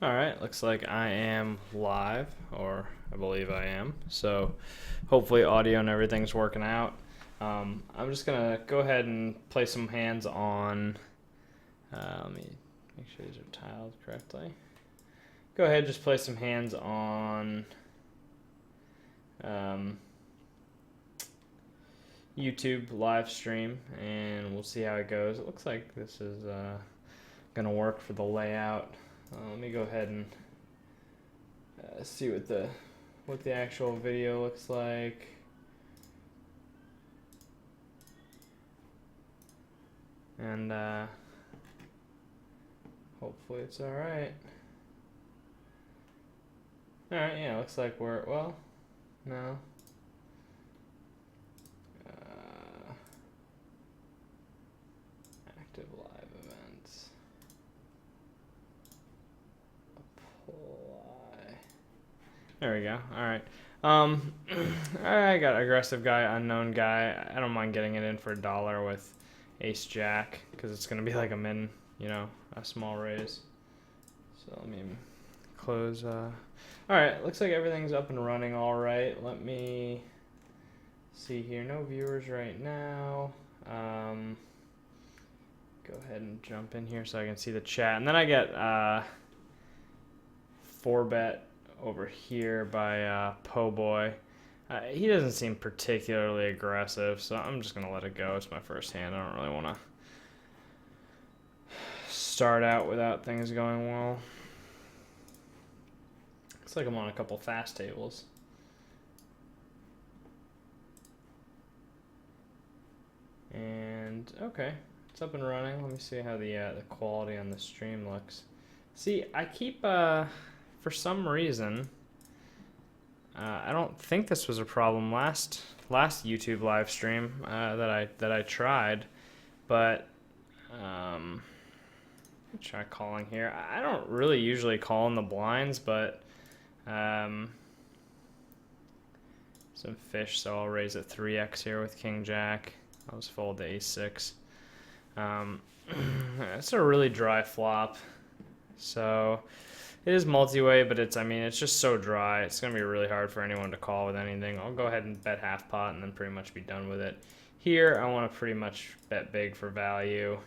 All right, looks like I am live, or I believe I am. So hopefully audio and everything's working out. I'm just gonna go ahead and play some hands on. Let me make sure these are tiled correctly. Go ahead, just play some hands on YouTube live stream, and we'll see how it goes. It looks like this is gonna work for the layout. Let me go ahead and see what the actual video looks like. And hopefully it's all right. All right, yeah, looks like we're, well, no. Active live events. Apply. There we go. All right. I got aggressive guy, unknown guy. I don't mind getting it in for $1 with ace jack because it's gonna be like a min, a small raise. So let me close. All right, looks like everything's up and running all right. Let me see here. No viewers right now. Go ahead and jump in here so I can see the chat, and then I get 4bet over here by Po Boy. He doesn't seem particularly aggressive, so I'm just gonna let it go. It's my first hand. I don't really want to start out without things going well. Looks like I'm on a couple fast tables. And okay, it's up and running. Let me see how the quality on the stream looks. See, I keep for some reason, I don't think this was a problem last YouTube live stream that I tried, but let me try calling here. I don't really usually call in the blinds, but some fish, so I'll raise it 3x here with King Jack. I'll just fold to ace-6. It's a really dry flop, so it is multi-way, but it's just so dry. It's going to be really hard for anyone to call with anything. I'll go ahead and bet half pot and then pretty much be done with it. Here, I want to pretty much bet big for value.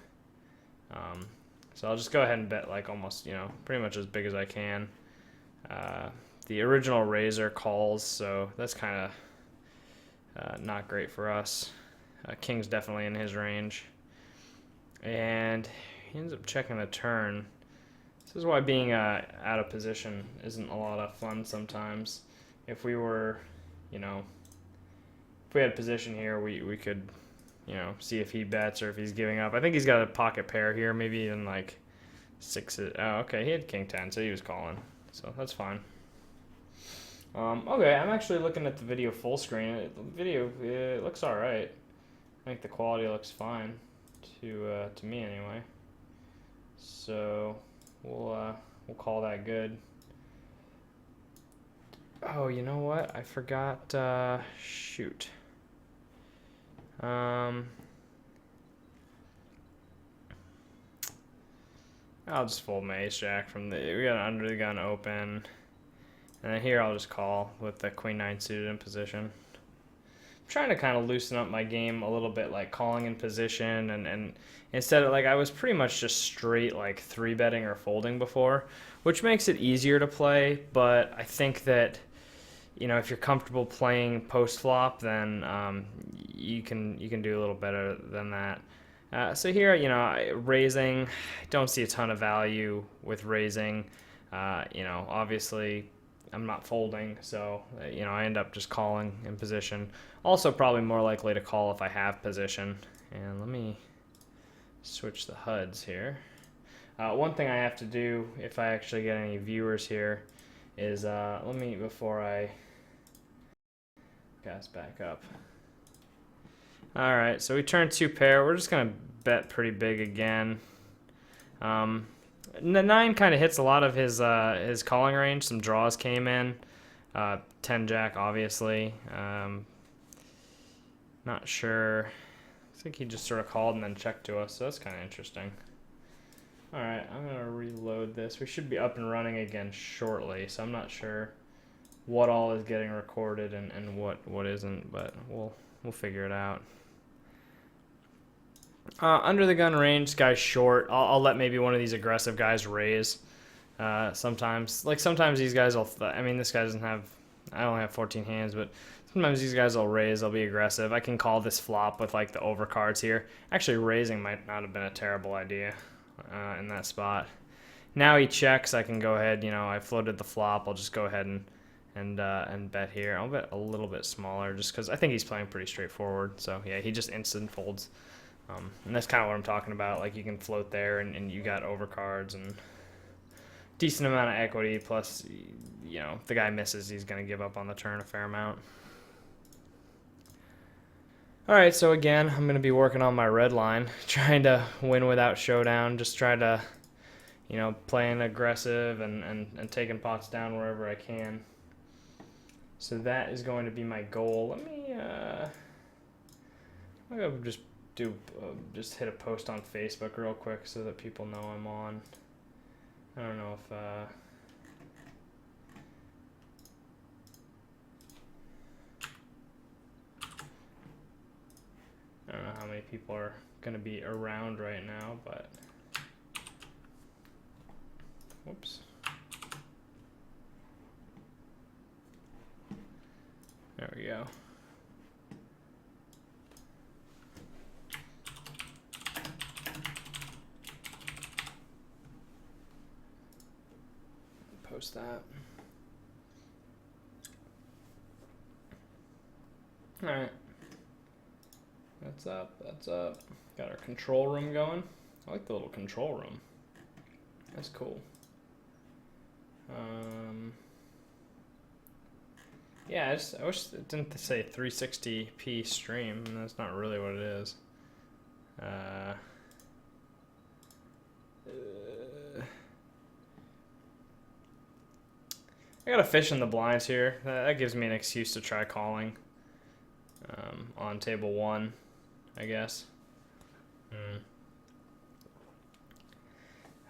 So I'll just go ahead and bet like almost, pretty much as big as I can. The original raiser calls, so that's kind of not great for us. King's definitely in his range. And he ends up checking the turn. This is why being out of position isn't a lot of fun sometimes. If we were, if we had position here, we could, see if he bets or if he's giving up. I think he's got a pocket pair here, maybe even like 6. Oh, okay, he had King 10, so he was calling. So that's fine. Okay, I'm actually looking at the video full screen. It looks all right. I think the quality looks fine to me anyway. So we'll call that good. Oh, you know what? I forgot. Shoot. I'll just fold my ace jack from we got an under the gun open, and then here I'll just call with the queen 9 suited in position. I'm trying to kind of loosen up my game a little bit, like calling in position, and instead of I was pretty much just straight like 3-betting or folding before, which makes it easier to play. But I think that if you're comfortable playing post flop, then you can do a little better than that. So here, raising, I don't see a ton of value with raising. Obviously I'm not folding, so I end up just calling in position. Also probably more likely to call if I have position. And let me switch the HUDs here. One thing I have to do if I actually get any viewers here is let me, before I gas back up. All right, so we turned 2 pair. We're just gonna bet pretty big again. The 9 kind of hits a lot of his calling range. Some draws came in. 10 jack, obviously. Not sure. I think he just sort of called and then checked to us, so that's kind of interesting. Alright, I'm going to reload this. We should be up and running again shortly, so I'm not sure what all is getting recorded and what isn't, but we'll figure it out. Under the gun range, this guy's short. I'll let maybe one of these aggressive guys raise. Sometimes these guys will, I mean, this guy doesn't have, I only have 14 hands, but sometimes these guys will raise, they'll be aggressive. I can call this flop with like the overcards here. Actually, raising might not have been a terrible idea in that spot. Now he checks, I can go ahead, you know, I floated the flop, I'll just go ahead and bet here. I'll bet a little bit smaller just because I think he's playing pretty straightforward. So yeah, he just instant folds. And that's kind of what I'm talking about. Like you can float there and you got overcards and decent amount of equity, plus, you know, if the guy misses, he's going to give up on the turn a fair amount. Alright, so again, I'm going to be working on my red line, trying to win without showdown, just trying to, you know, playing aggressive and taking pots down wherever I can. So that is going to be my goal. Let me, I'm going to just hit a post on Facebook real quick so that people know I'm on. I don't know if I don't know how many people are gonna be around right now, but whoops. There we go. Post that. Alright. That's up, that's up. Got our control room going. I like the little control room. That's cool. Yeah, I wish it didn't say 360p stream. That's not really what it is. I got a fish in the blinds here. That gives me an excuse to try calling on table 1, I guess.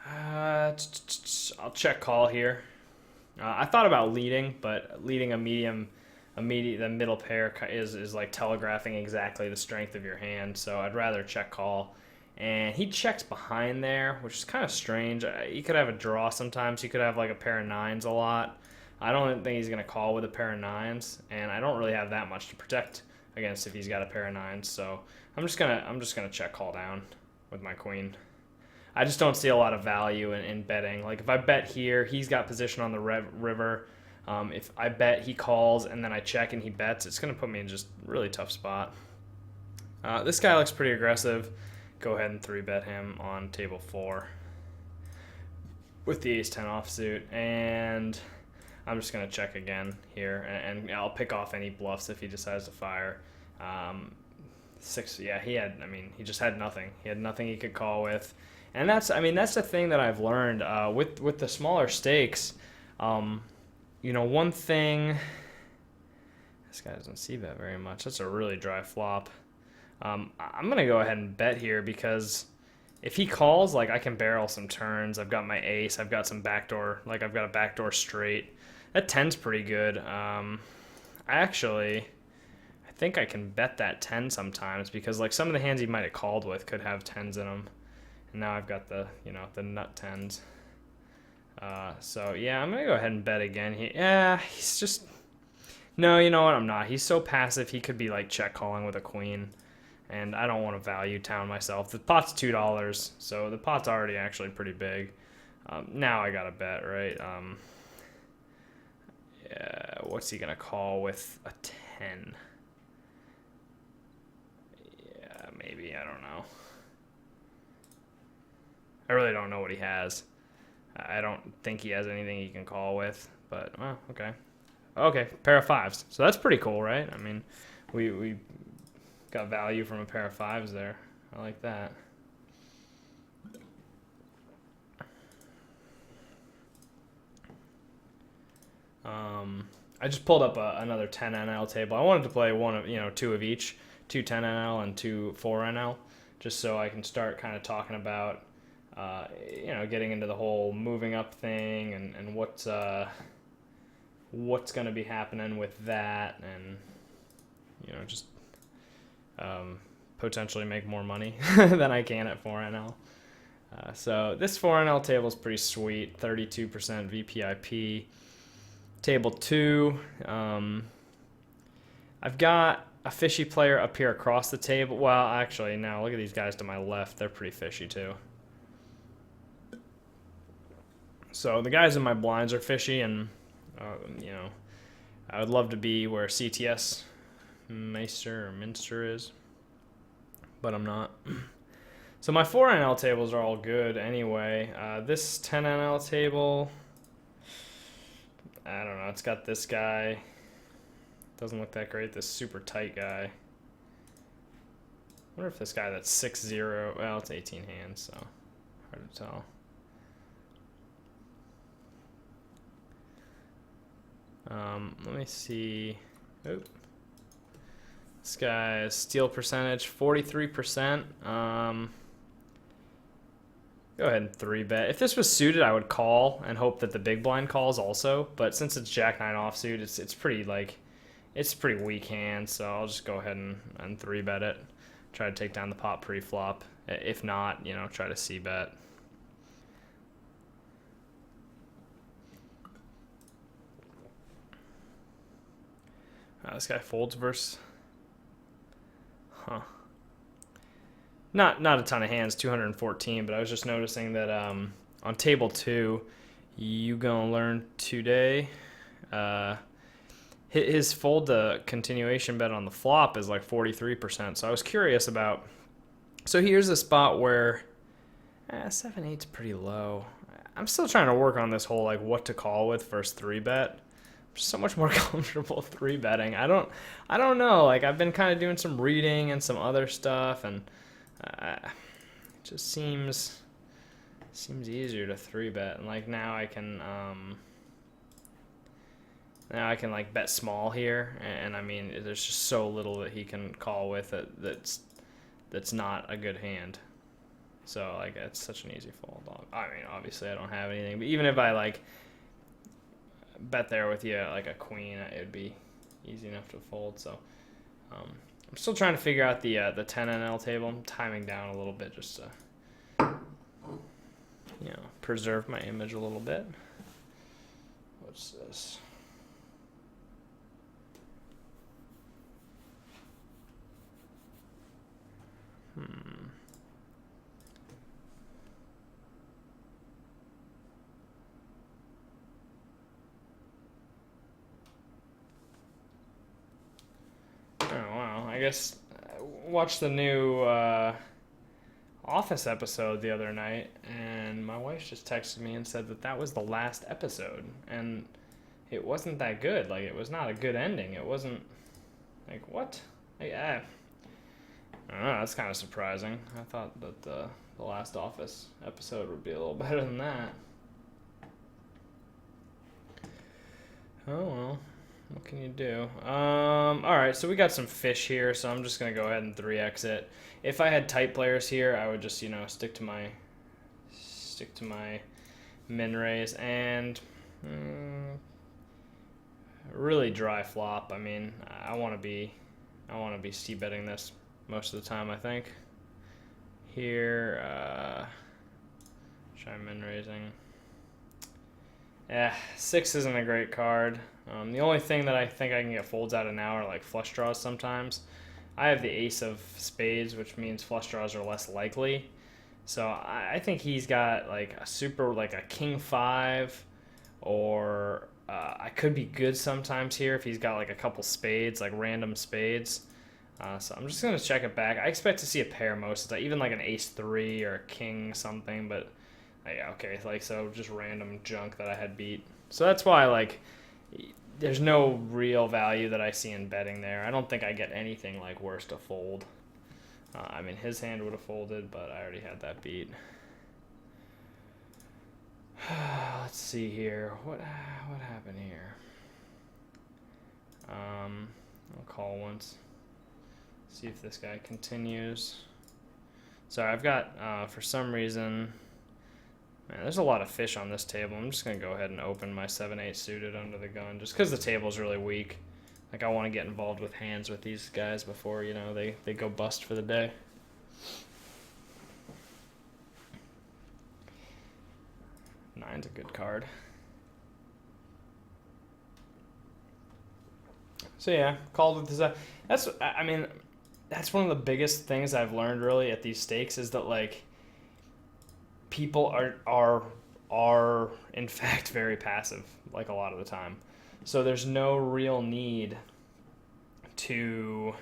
I'll check call here. I thought about leading, but leading the middle pair is like telegraphing exactly the strength of your hand. So I'd rather check call. And he checks behind there, which is kind of strange. He could have a draw sometimes. He could have like a pair of 9s a lot. I don't think he's going to call with a pair of 9s, and I don't really have that much to protect against if he's got a pair of 9s. So I'm just gonna check call down with my queen. I just don't see a lot of value in betting. Like if I bet here, he's got position on the river. If I bet he calls and then I check and he bets, it's gonna put me in just a really tough spot. This guy looks pretty aggressive. Go ahead and 3-bet him on table 4 with the ace-10 offsuit, and I'm just going to check again here, and I'll pick off any bluffs if he decides to fire. 6, yeah, he just had nothing. He had nothing he could call with. And that's the thing that I've learned with the smaller stakes. You know, one thing, this guy doesn't see that very much. That's a really dry flop. I'm going to go ahead and bet here because if he calls, like, I can barrel some turns. I've got my ace. I've got some backdoor, like I've got a backdoor straight. That 10's pretty good. I think I can bet that 10 sometimes because like some of the hands he might have called with could have 10s in them. And now I've got the, you know, the nut 10s. So yeah, I'm going to go ahead and bet again. He's just, no, you know what? I'm not. He's so passive. He could be like check calling with a queen. And I don't want to value town myself. The pot's $2, so the pot's already actually pretty big. Now I got to bet, right? Yeah, what's he going to call with a 10? Yeah, maybe. I don't know. I really don't know what he has. I don't think he has anything he can call with, but, well, okay. Okay, pair of 5s. So that's pretty cool, right? I mean, we got value from a pair of 5s there. I like that. I just pulled up another 10 NL table. I wanted to play two of each, 2 10 NL and 2 4 NL, just so I can start kind of talking about you know, getting into the whole moving up thing and what's going to be happening with that, and you know, just potentially make more money than I can at 4NL. So this 4NL table is pretty sweet, 32% VPIP. Table 2, I've got a fishy player up here across the table. Well, actually, now look at these guys to my left. They're pretty fishy too. So the guys in my blinds are fishy, and you know, I would love to be where CTS Minster is, but I'm not. So my 4NL tables are all good anyway. This 10NL table, I don't know. It's got this guy. Doesn't look that great. This super tight guy. I wonder if this guy that's 6-0. Well, it's 18 hands, so hard to tell. Let me see. Oop. This guy's steal percentage 43%. Go ahead and 3-bet. If this was suited, I would call and hope that the big blind calls also. But since it's Jack 9 offsuit, it's pretty like it's a pretty weak hand. So I'll just go ahead and 3-bet it. Try to take down the pot pre-flop. If not, you know, try to c-bet. This guy folds versus. Huh. Not a ton of hands, 214, but I was just noticing that on table 2, you gonna learn today. His fold to continuation bet on the flop is like 43%. So I was curious about. So here's a spot where 7-8's pretty low. I'm still trying to work on this whole like what to call with versus 3-bet. So much more comfortable 3-betting. I don't know. Like I've been kind of doing some reading and some other stuff, and it just seems easier to 3-bet. And like now I can like bet small here, and I mean there's just so little that he can call with it that's not a good hand. So like it's such an easy fold. I mean obviously I don't have anything, but even if I like bet there with you like a queen, it would be easy enough to fold. So I'm still trying to figure out the 10NL table. I'm timing down a little bit just to preserve my image a little bit. What's this? I guess watched the new Office episode the other night, and my wife just texted me and said that was the last episode, and it wasn't that good. Like, it was not a good ending. It wasn't like, what? I don't know. That's kind of surprising. I thought that the last Office episode would be a little better than that. Oh well. What can you do? Alright, so we got some fish here, so I'm just going to go ahead and 3x it. If I had tight players here, I would just, stick to my min raise, and really dry flop. I mean, I want to be c-betting this most of the time, I think. Here, try min raising. 6 isn't a great card. The only thing that I think I can get folds out of now are like flush draws sometimes. I have the ace of spades, which means flush draws are less likely. So I think he's got like a super, like a king 5, or I could be good sometimes here if he's got like a couple spades, like random spades. So I'm just going to check it back. I expect to see a pair most of the time, even like an ace 3 or a king something, but yeah, okay, like, so just random junk that I had beat. So that's why, like, there's no real value that I see in betting there. I don't think I get anything like worse to fold. I mean, his hand would have folded, but I already had that beat. Let's see here. What happened here? I'll call once. See if this guy continues. So I've got, for some reason, Man, there's a lot of fish on this table. I'm just going to go ahead and open my 7-8 suited under the gun just because the table's really weak. Like, I want to get involved with hands with these guys before, you know, they go bust for the day. Nine's a good card. So yeah, called with this. That's, I mean, that's one of the biggest things I've learned really at these stakes is that like people are in fact very passive like a lot of the time. So there's no real need to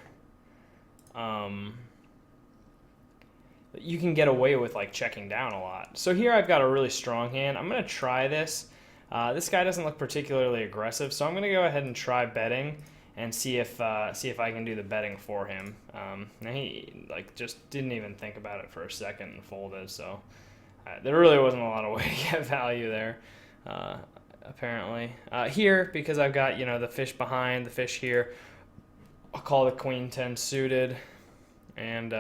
you can get away with like checking down a lot. So here I've got a really strong hand. I'm going to try this. This guy doesn't look particularly aggressive, so I'm going to go ahead and try betting and see if I can do the betting for him. Now he like just didn't even think about it for a second and folded, so there really wasn't a lot of way to get value there, apparently. Here, because I've got, you know, the fish behind, the fish here, I'll call the queen 10 suited, and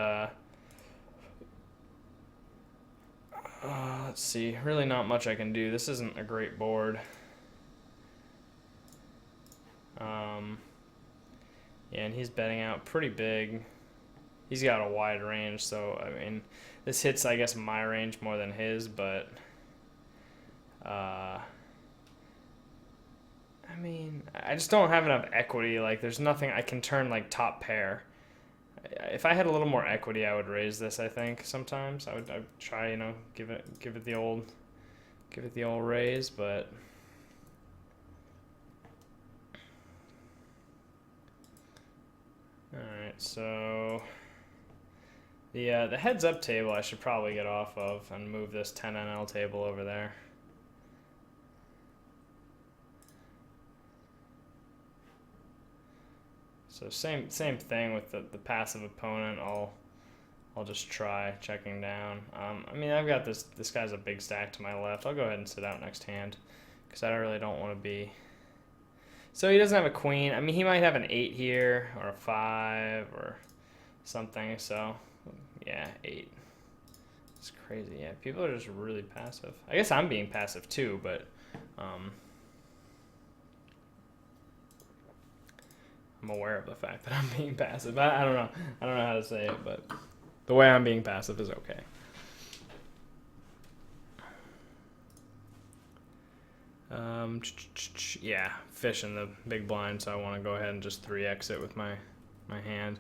let's see, really not much I can do. This isn't a great board. Yeah, and he's betting out pretty big. He's got a wide range, so I mean, this hits, I guess, my range more than his, but I mean, I just don't have enough equity. Like, there's nothing I can turn like top pair. If I had a little more equity, I would raise this. I think sometimes I'd try, you know, give it the old raise, but all right. So the heads up table I should probably get off of and move this 10 NL table over there. So same thing with the passive opponent. I'll just try checking down. I mean, I've got this guy's a big stack to my left. I'll go ahead and sit out next hand because I really don't want to be. So he doesn't have a queen. I mean, he might have an 8 here or a 5 or something. So yeah, 8. It's crazy. Yeah, people are just really passive. I guess I'm being passive too, but I'm aware of the fact that I'm being passive. I don't know. I don't know how to say it, but the way I'm being passive is okay. Yeah, fish in the big blind, so I want to go ahead and just 3x it with my hand.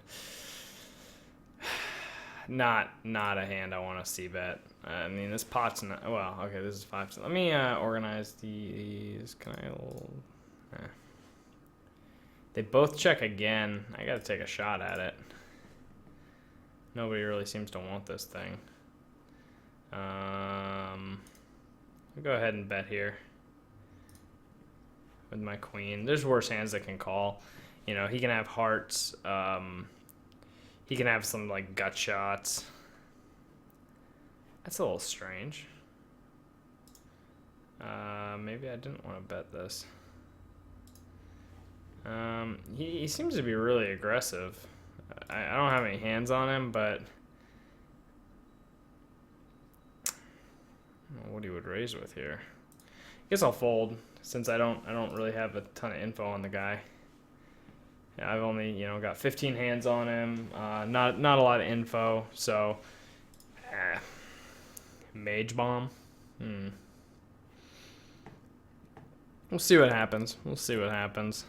Not a hand I want to c-bet. I mean, this pot's not, well, okay, this is 5. Let me organize these. Can I? They both check again. I gotta take a shot at it. Nobody really seems to want this thing. I'll go ahead and bet here with my queen. There's worse hands that can call. You know, he can have hearts. He can have some like gut shots. That's a little strange. Maybe I didn't want to bet this. He seems to be really aggressive. I don't have any hands on him, but I don't know what he would raise with here. I guess I'll fold since I don't really have a ton of info on the guy. Yeah, I've only, you know, got 15 hands on him. Not a lot of info, so mage bomb. We'll see what happens. We'll see what happens.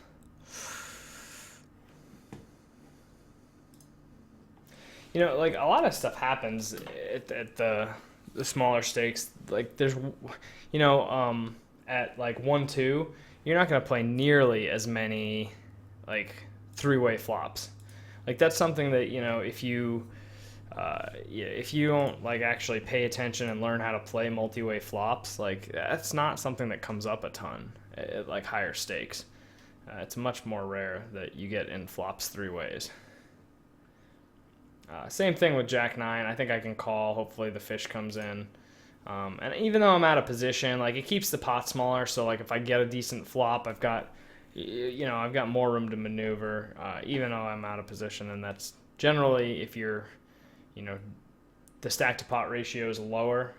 You know, like a lot of stuff happens at the smaller stakes. Like there's, you know, at like 1-2, you're not going to play nearly as many like 3-way flops. Like that's something that, you know, if you don't like actually pay attention and learn how to play multi-way flops, like that's not something that comes up a ton at like higher stakes. It's much more rare that you get in flops 3 ways. Same thing with Jack 9. I think I can call. Hopefully the fish comes in. And even though I'm out of position, like it keeps the pot smaller. So like if I get a decent flop, I've got more room to maneuver, even though I'm out of position. And that's generally if you're, you know, the stack to pot ratio is lower.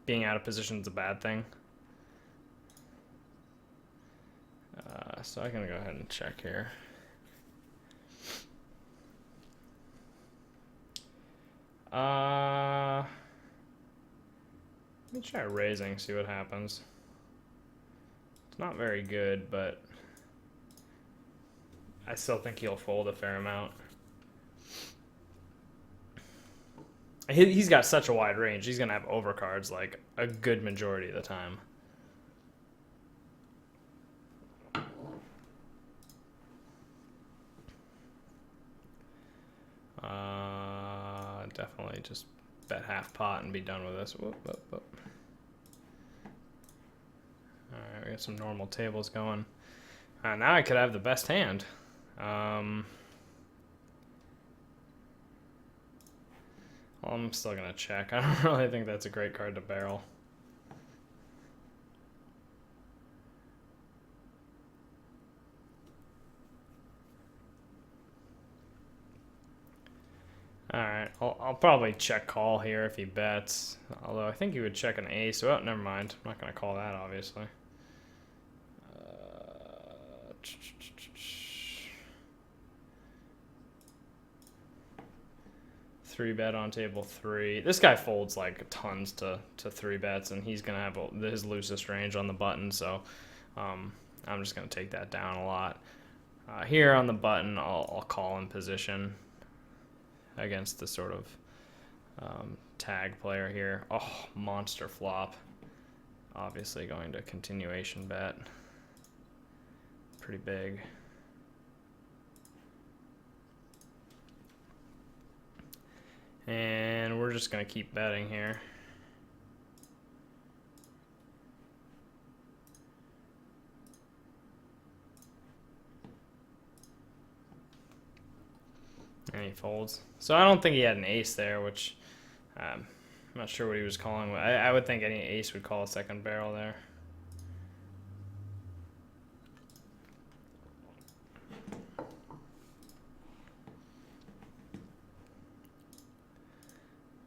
being out of position is a bad thing. So I'm gonna go ahead and check here. Let me try raising, see what happens. It's not very good, but I still think he'll fold a fair amount. He's got such a wide range. He's going to have overcards like a good majority of the time. Definitely just bet half pot and be done with this. Whoop, whoop, whoop. Alright, we got some normal tables going. Now I could have the best hand. Well, I'm still going to check. I don't really think that's a great card to barrel. Alright, I'll probably check call here if he bets. Although I think he would check an ace. Oh, never mind. I'm not going to call that, obviously. 3-bet on table 3. This guy folds like tons to 3-bets, and he's gonna have his loosest range on the button, so I'm just gonna take that down a lot. Here on the button, I'll call in position against the sort of tag player here. Oh, monster flop. Obviously going to continuation bet. Pretty big. And we're just going to keep betting here. And he folds. So I don't think he had an ace there, which I'm not sure what he was calling. I would think any ace would call a second barrel there.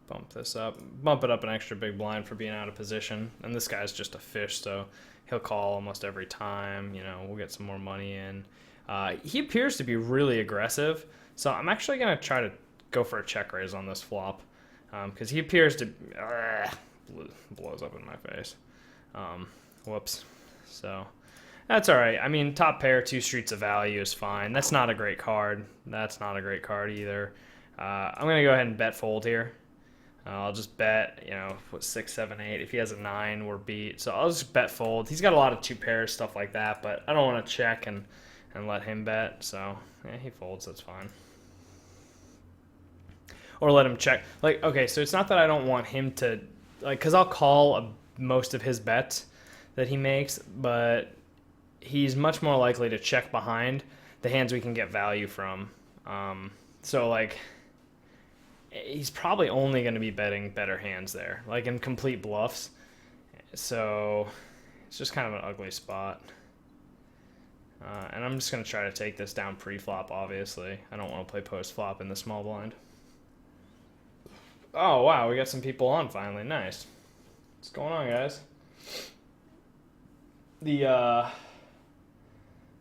Bump this up, bump it up an extra big blind for being out of position. And this guy's just a fish, so he'll call almost every time. You know, we'll get some more money in. He appears to be really aggressive, so I'm actually going to try to go for a check raise on this flop, because he appears to blows up in my face. Whoops. So that's all right. I mean, top pair, 2 streets of value is fine. That's not a great card. That's not a great card either. I'm going to go ahead and bet fold here. I'll just bet, you know, 6, 7, 8. If he has a 9, we're beat. So I'll just bet fold. He's got a lot of 2 pairs, stuff like that, but I don't want to check and let him bet. So yeah, he folds. That's fine. Or let him check. Like, okay, so it's not that I don't want him to, like, because I'll call most of his bets that he makes, but he's much more likely to check behind the hands we can get value from. So, like, he's probably only going to be betting better hands there, like in complete bluffs. So it's just kind of an ugly spot. And I'm just going to try to take this down pre-flop, obviously. I don't want to play post-flop in the small blind. Oh, wow, we got some people on finally. Nice. What's going on, guys? Man,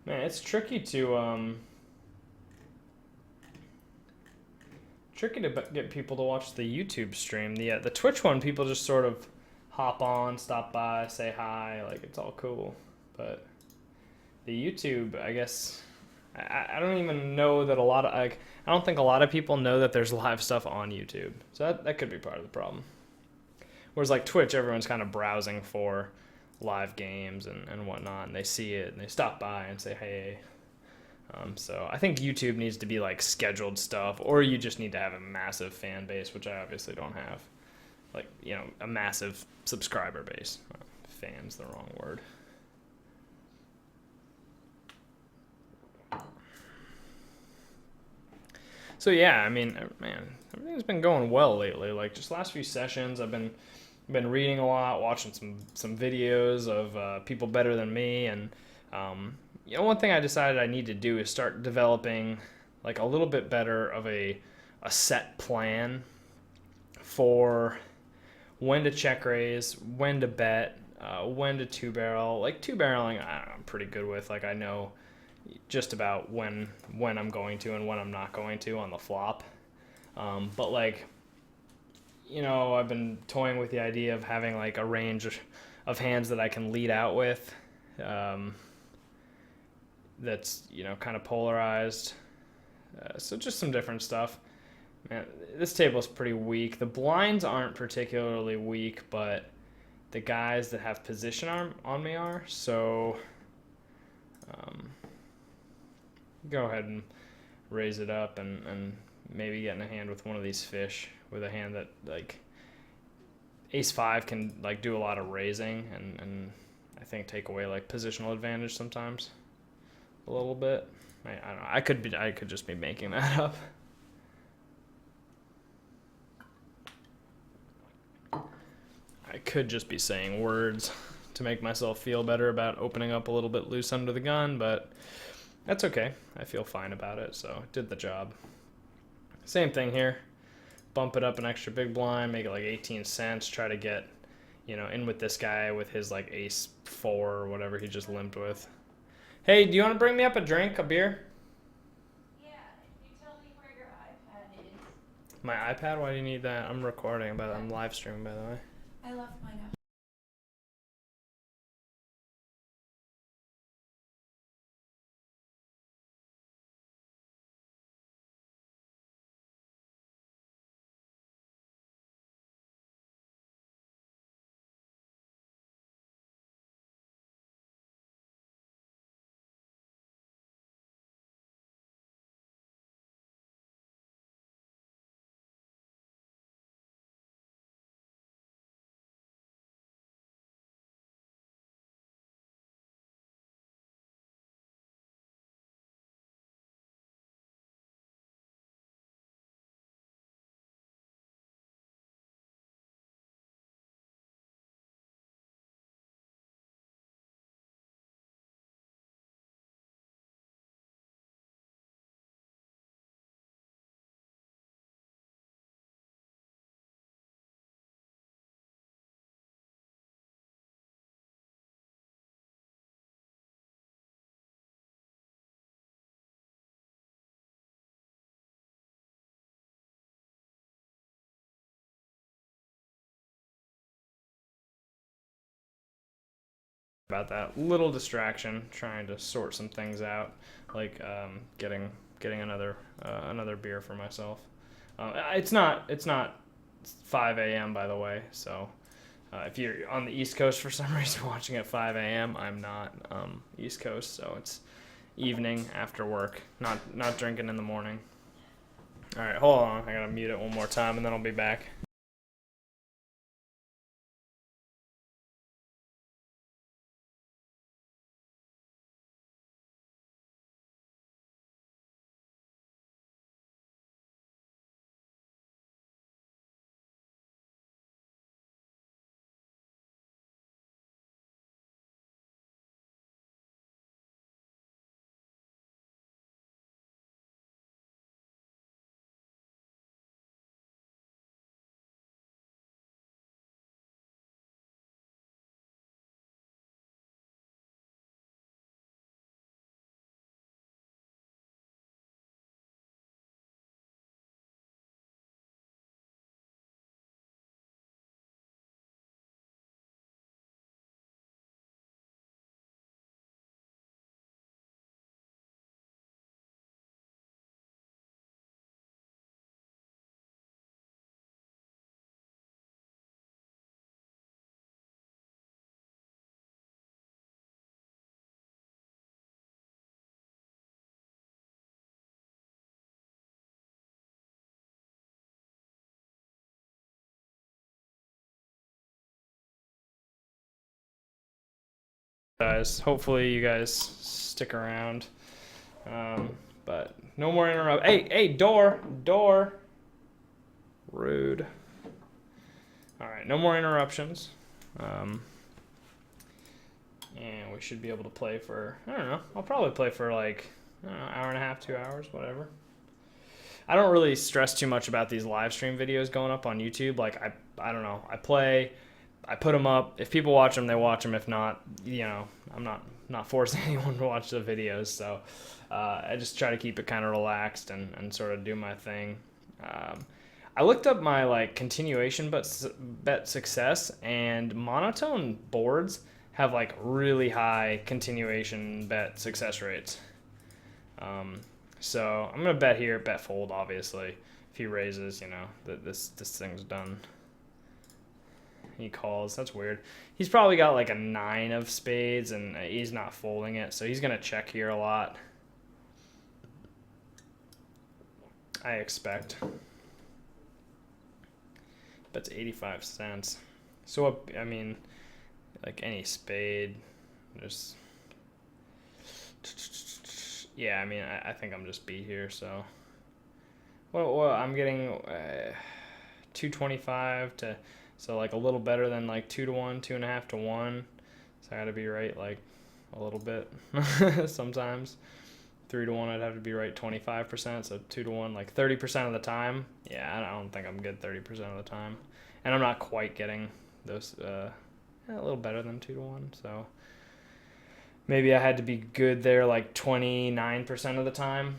it's tricky to, get people to watch the YouTube stream. The Twitch one, people just sort of hop on, stop by, say hi, like it's all cool. But the YouTube, I guess, I don't even know that I don't think a lot of people know that there's live stuff on YouTube. So that could be part of the problem. Whereas like Twitch, everyone's kind of browsing for live games and whatnot, and they see it and they stop by and say hey. So I think YouTube needs to be like scheduled stuff, or you just need to have a massive fan base, which I obviously don't have. Like, you know, a massive subscriber base. Fan's the wrong word. So yeah, I mean, man, everything's been going well lately. Like just last few sessions, I've been reading a lot, watching some videos of people better than me, and you know, one thing I decided I need to do is start developing like a little bit better of a set plan for when to check raise, when to bet, when to two barrel. Like two barreling, I'm pretty good with. Like I know just about when I'm going to and when I'm not going to on the flop. But like, you know, I've been toying with the idea of having like a range of hands that I can lead out with. That's, you know, kind of polarized. So just some different stuff. Man, this table's pretty weak. The blinds aren't particularly weak, but the guys that have position on me are. So go ahead and raise it up and maybe get in a hand with one of these fish with a hand that like ace 5 can like do a lot of raising and I think take away like positional advantage sometimes a little bit. I don't know. I could just be making that up. I could just be saying words to make myself feel better about opening up a little bit loose under the gun, but that's okay. I feel fine about it, so it did the job. Same thing here. Bump it up an extra big blind, make it like 18 cents, try to get, you know, in with this guy with his like ace 4 or whatever he just limped with. Hey, do you want to bring me up a drink, a beer? Yeah, if you tell me where your iPad is. My iPad? Why do you need that? I'm recording, but I'm live streaming, by the way. I left mine out. About that little distraction, trying to sort some things out, like getting another beer for myself. It's not 5 a.m. by the way, so if you're on the East Coast for some reason watching at 5 a.m., I'm not East Coast, so it's evening after work, not drinking in the morning. All right, hold on, I gotta mute it one more time and then I'll be back. Guys, hopefully you guys stick around. But no more interrupt. Hey, door. Rude. All right, no more interruptions. And we should be able to play for, I don't know, I'll probably play for like, I don't know, hour and a half, 2 hours, whatever. I don't really stress too much about these live stream videos going up on YouTube. Like I don't know. I play, I put them up. If people watch them, they watch them. If not, I'm not forcing anyone to watch the videos. So I just try to keep it kind of relaxed and sort of do my thing. I looked up my like continuation bet success, and monotone boards have like really high continuation bet success rates. So I'm gonna bet here, bet fold obviously. If he raises, this thing's done. He calls. That's weird. He's probably got like a 9 of spades, and he's not folding it, so he's gonna check here a lot. I expect. That's 85 cents. So I mean, like any spade, just yeah. I mean, I think I'm just beat here. So, well I'm getting 225 to, so like a little better than like 2 to 1, 2.5 to 1. So I got to be right like a little bit sometimes. 3 to 1, I'd have to be right 25%. So 2 to 1, like 30% of the time. Yeah, I don't think I'm good 30% of the time, and I'm not quite getting those. A little better than 2 to 1. So maybe I had to be good there like 29% of the time.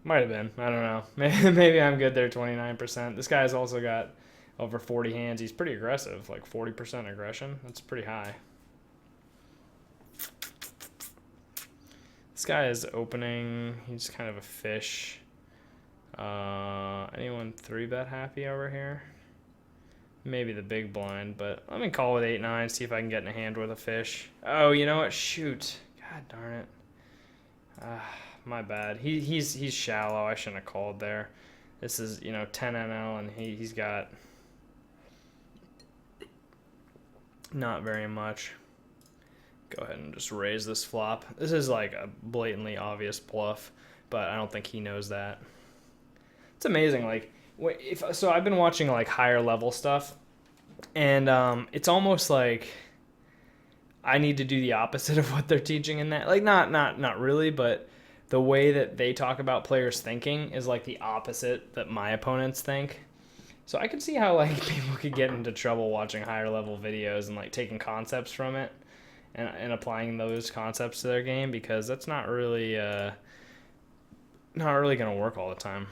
Might have been. I don't know. Maybe I'm good there 29%. This guy's also got over 40 hands. He's pretty aggressive, like 40% aggression. That's pretty high. This guy is opening. He's kind of a fish. Anyone 3-bet happy over here? Maybe the big blind, but let me call with 8-9, see if I can get in a hand with a fish. Oh, you know what? Shoot. God darn it. My bad. He's shallow. I shouldn't have called there. This is, 10 NL, and he's got not very much. Go ahead and just raise this flop. This is like a blatantly obvious bluff, but I don't think he knows that. It's amazing. Like, so I've been watching like higher level stuff, and it's almost like I need to do the opposite of what they're teaching in that. Like, not really, but the way that they talk about players thinking is like the opposite that my opponents think. So I could see how like people could get into trouble watching higher level videos and like taking concepts from it and applying those concepts to their game, because that's not really gonna work all the time.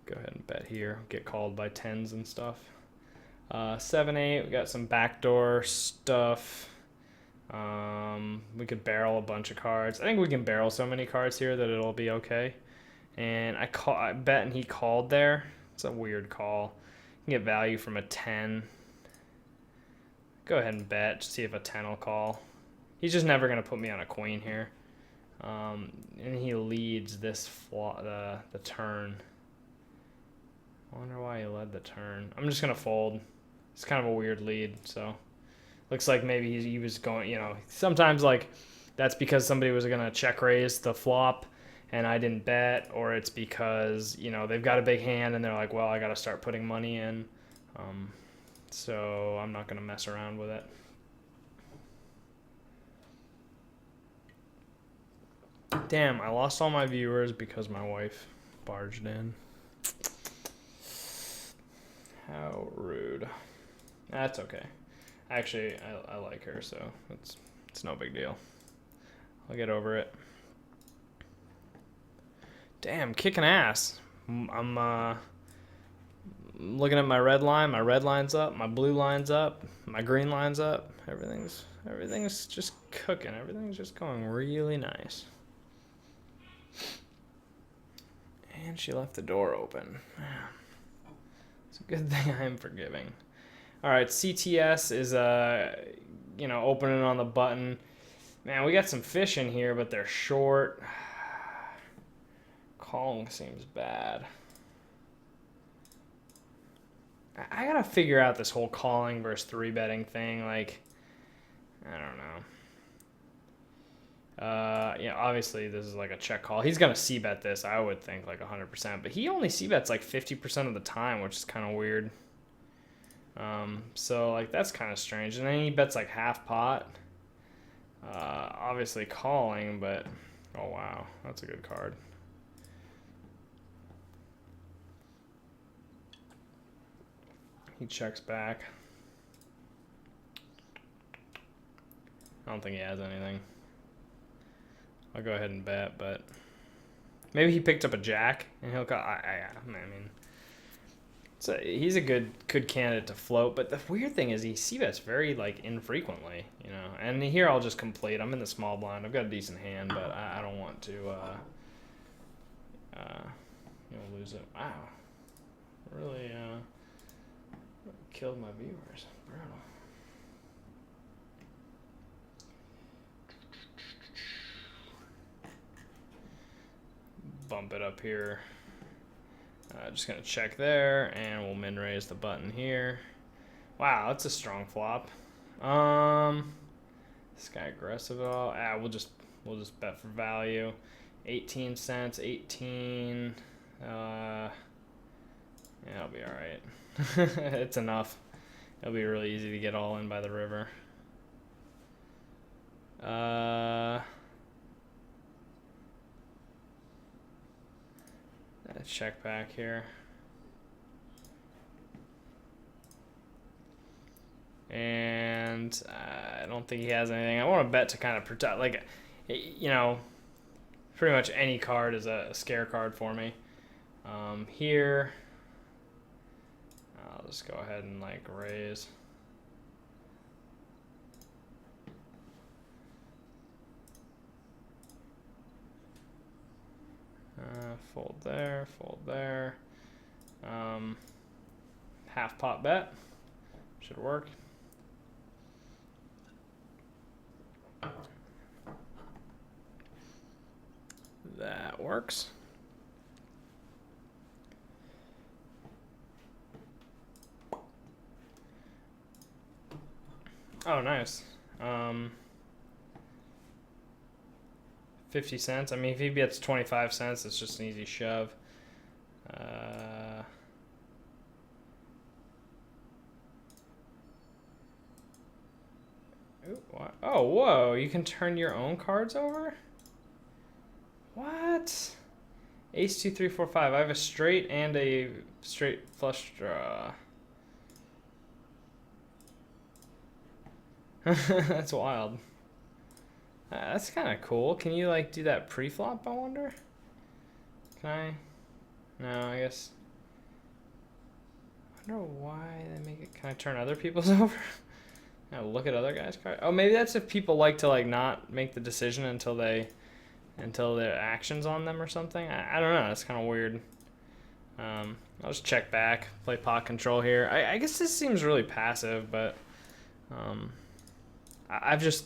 Go ahead and bet here. Get called by 10s and stuff. 7-8. We got some backdoor stuff. We could barrel a bunch of cards. I think we can barrel so many cards here that it'll be okay. And I bet, and he called there. It's a weird call. You can get value from a 10. Go ahead and bet. Just see if a 10 will call. He's just never gonna put me on a queen here. And he leads this the turn. I wonder why he led the turn. I'm just gonna fold. It's kind of a weird lead, so looks like maybe he was going. Sometimes like that's because somebody was gonna check raise the flop, and I didn't bet, or it's because they've got a big hand and they're like, well, I gotta start putting money in, so I'm not gonna mess around with it. Damn, I lost all my viewers because my wife barged in. How rude. That's okay. Actually, I like her, so it's no big deal. I'll get over it. Damn, kicking ass. I'm looking at my red line. My red line's up. My blue line's up. My green line's up. Everything's just cooking. Everything's just going really nice. And she left the door open. It's a good thing I am forgiving. All right, CTS is opening on the button. Man, we got some fish in here, but they're short. Calling seems bad. I gotta figure out this whole calling versus 3-betting thing. Like, I don't know. Obviously this is like a check call. He's gonna c-bet this, I would think, like 100%, but he only c-bets like 50% of the time, which is kind of weird. So like that's kind of strange. And then he bets like half pot. Obviously calling, but Oh, wow. That's a good card. He checks back. I don't think he has anything. I'll go ahead and bet, but maybe he picked up a jack and he'll call. I mean, so he's a good candidate to float. But the weird thing is he c-bets very like infrequently, you know. And here I'll just complete. I'm in the small blind. I've got a decent hand, but I don't want to lose it. Wow, really killed my viewers. Brutal. Bump it up here. Just gonna check there, and we'll min raise the button here. Wow, that's a strong flop. This guy aggressive at all? We'll just bet for value. 18 cents, 18. Yeah, it'll be all right. It's enough. It'll be really easy to get all in by the river. Check back here. And I don't think he has anything. I want to bet to kind of protect, like, you know, pretty much any card is a scare card for me. Here, I'll just go ahead and like raise. Fold there, fold there. Half pot bet should work. That works. Oh, nice. 50 cents. I mean, if he gets 25 cents, it's just an easy shove. Oh, whoa. You can turn your own cards over? What? Ace, 2, 3, 4, 5. I have a straight and a straight flush draw. That's wild. That's kind of cool. Can you like do that pre-flop, I wonder? Can I? No, I guess. I wonder why they make it. Can I turn other people's over? Look at other guys' cards. Oh, maybe that's if people like to like not make the decision until their action's on them or something. I don't know. That's kind of weird. I'll just check back, play pot control here. I guess this seems really passive, but I've just,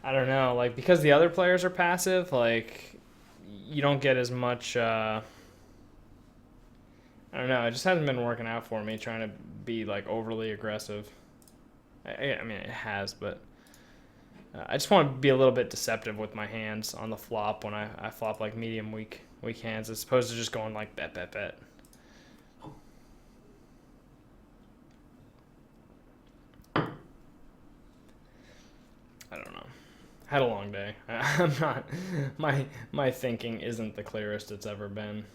I don't know, like because the other players are passive, like you don't get as much. I don't know. It just hasn't been working out for me trying to be like overly aggressive. I mean, it has, but I just want to be a little bit deceptive with my hands on the flop when I flop like medium weak hands as opposed to just going like bet, bet, bet. I don't know. Had a long day. I'm not. My thinking isn't the clearest it's ever been.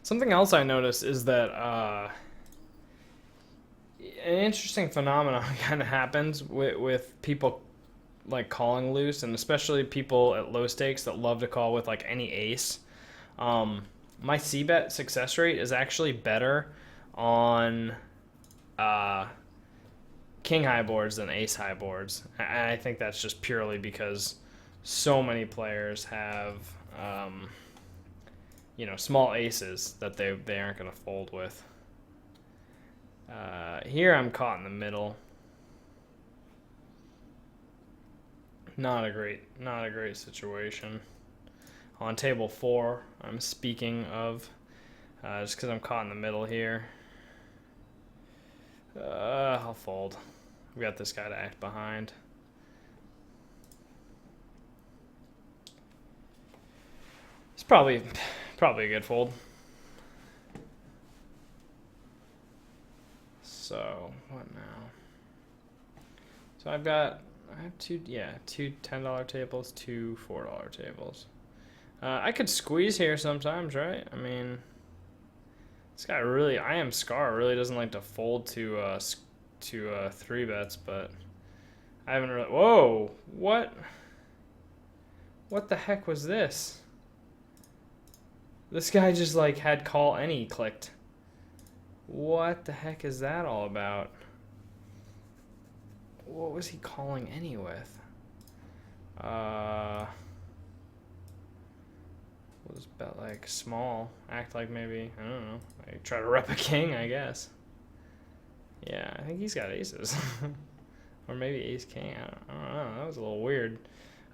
Something else I noticed is that an interesting phenomenon kind of happens with people like calling loose, and especially people at low stakes that love to call with like any ace. My c-bet success rate is actually better on king high boards than ace high boards. And I think that's just purely because so many players have small aces that they aren't going to fold with. Here I'm caught in the middle. Not a great situation. On table 4, I'm speaking of, just because I'm caught in the middle here. I'll fold. We got this guy to act behind. It's probably a good fold. So what now? So I have two $10 tables, two $4 tables. I could squeeze here sometimes, right? I mean, this guy really, I am Scar, really doesn't like to fold to 3-bets, but I haven't really. Whoa, what? What the heck was this? This guy just like had call any clicked. What the heck is that all about? What was he calling any with? We'll just bet like small. Act like maybe, I don't know. Like try to rep a king, I guess. Yeah, I think he's got aces. Or maybe ace king. I don't know. That was a little weird.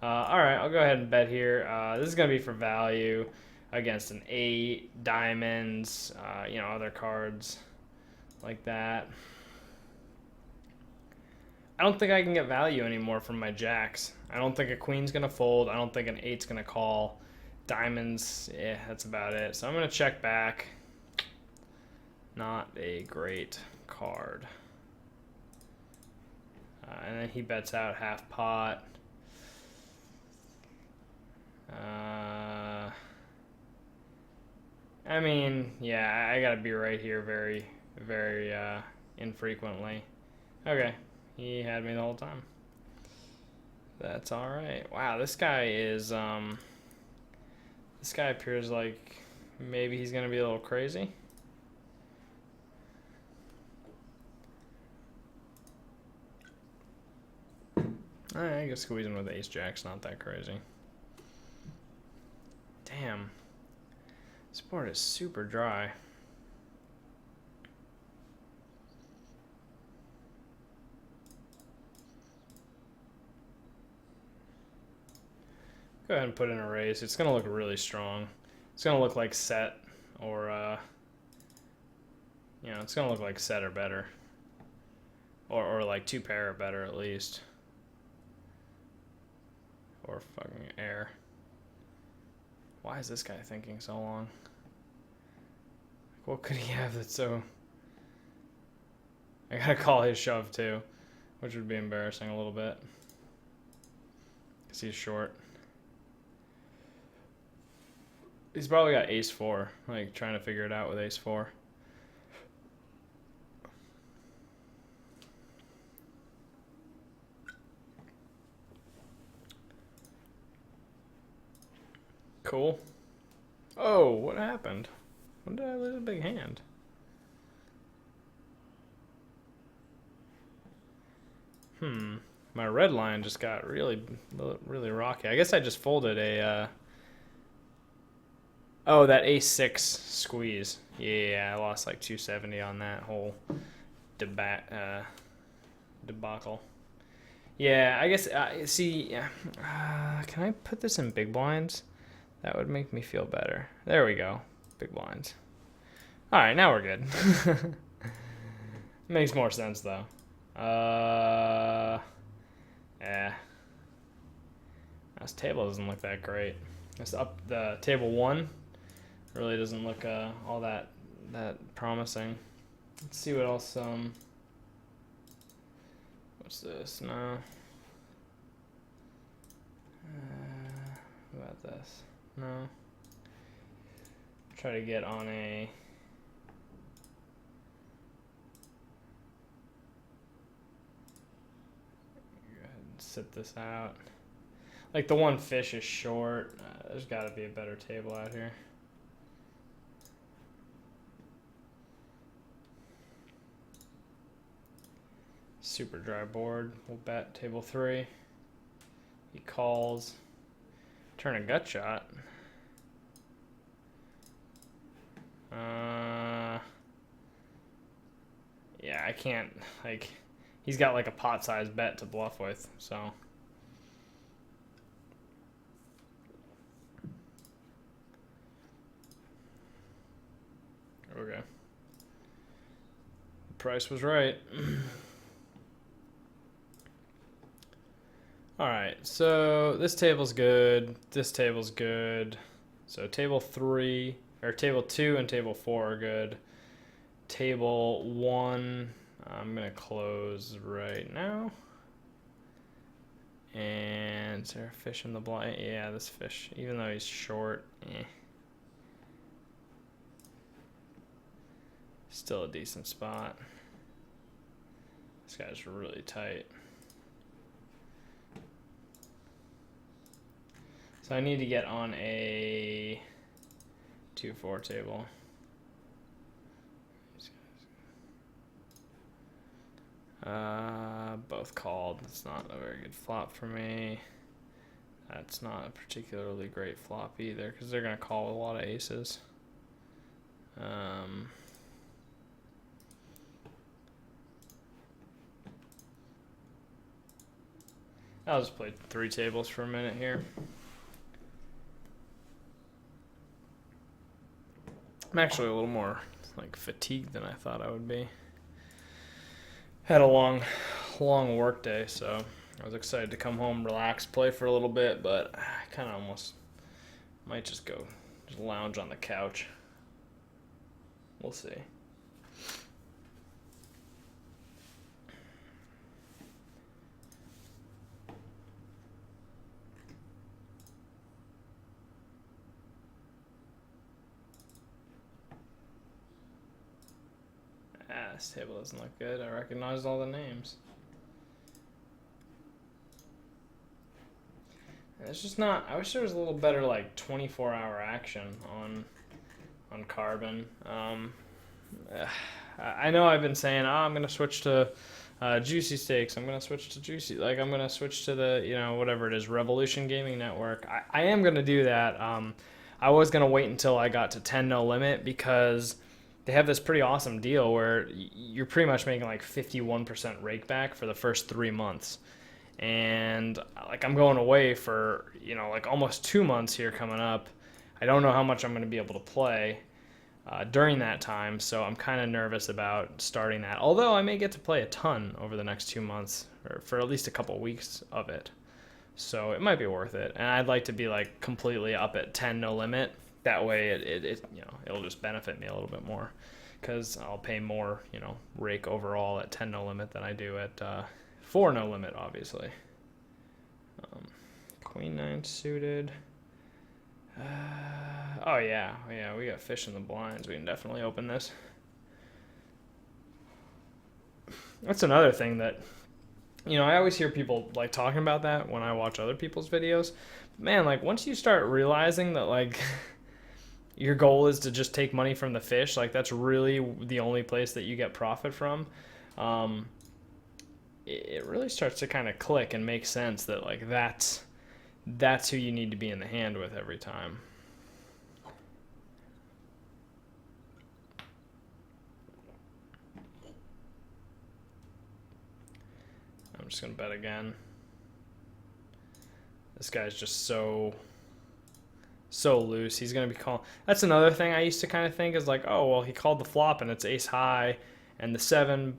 Alright, I'll go ahead and bet here. This is going to be for value against an 8, diamonds, other cards like that. I don't think I can get value anymore from my jacks. I don't think a queen's going to fold. I don't think an 8's going to call. Diamonds, yeah, that's about it. So I'm going to check back. Not a great card. And then he bets out half pot. I mean, yeah, I gotta be right here very, very infrequently. Okay, he had me the whole time. That's all right. Wow, this guy is this guy appears like maybe he's gonna be a little crazy. Alright, I guess squeezing with ace jack's not that crazy. Damn. This board is super dry. Go ahead and put in a raise. It's gonna look really strong. It's gonna look like set or it's gonna look like set or better. Or like 2 pair or better at least. Or fucking air. Why is this guy thinking so long? What could he have that's so... I gotta call his shove too, which would be embarrassing a little bit. Because he's short. He's probably got ace-4, like trying to figure it out with ace-4. Cool. Oh, what happened? When did I lose a big hand? My red line just got really, really rocky. I guess I just folded a, oh, that ace-6 squeeze. Yeah, I lost like 270 on that whole debacle. Yeah, I guess, see, can I put this in big blinds? That would make me feel better. There we go. Big blinds. Alright, now we're good. Makes more sense, though. Yeah. This table doesn't look that great. It's up the table 1. Really doesn't look all that promising. Let's see what else. What's this? No. What about this? No. Try to get on a... Go ahead and sit this out. Like the one fish is short. There's got to be a better table out here. Super dry board. We'll bet table 3. He calls. Turn a gut shot. Yeah, I can't, like, he's got like a pot-sized bet to bluff with, so. Okay. The price was right. Alright, so this table's good. This table's good. So table 3, or table 2 and table 4 are good. Table 1, I'm going to close right now. And is there a fish in the blind? Yeah, this fish, even though he's short, still a decent spot. This guy's really tight. So I need to get on a 2-4 table. Both called. That's not a very good flop for me. That's not a particularly great flop either, because they're going to call with a lot of aces. I'll just play 3 tables for a minute here. I'm actually a little more like fatigued than I thought I would be. Had a long work day, so I was excited to come home, relax, play for a little bit, but I kind of almost might just lounge on the couch. We'll see. This table doesn't look good. I recognized all the names. And it's just not. I wish there was a little better like 24-hour action on Carbon. I know I've been saying, I'm gonna switch to Juicy Steaks. I'm gonna switch to Juicy. Like I'm gonna switch to the whatever it is, Revolution Gaming Network. I am gonna do that. I was gonna wait until I got to 10 no limit because they have this pretty awesome deal where you're pretty much making like 51% rake back for the first 3 months. And like I'm going away for, like almost 2 months here coming up. I don't know how much I'm going to be able to play during that time, so I'm kind of nervous about starting that. Although I may get to play a ton over the next 2 months, or for at least a couple weeks of it. So it might be worth it. And I'd like to be like completely up at 10 no limit. That way it'll just benefit me a little bit more, because I'll pay more, rake overall at 10 no limit than I do at 4 no limit, obviously. Queen 9 suited. Oh yeah, we got fish in the blinds. We can definitely open this. That's another thing that, I always hear people like talking about that when I watch other people's videos. Man, like once you start realizing that like your goal is to just take money from the fish, like that's really the only place that you get profit from, it really starts to kind of click and make sense that like that's who you need to be in the hand with every time. I'm just gonna bet again. This guy's just so loose. He's going to be calling. That's another thing I used to kind of think is like, oh, well, he called the flop and it's ace high and the 7,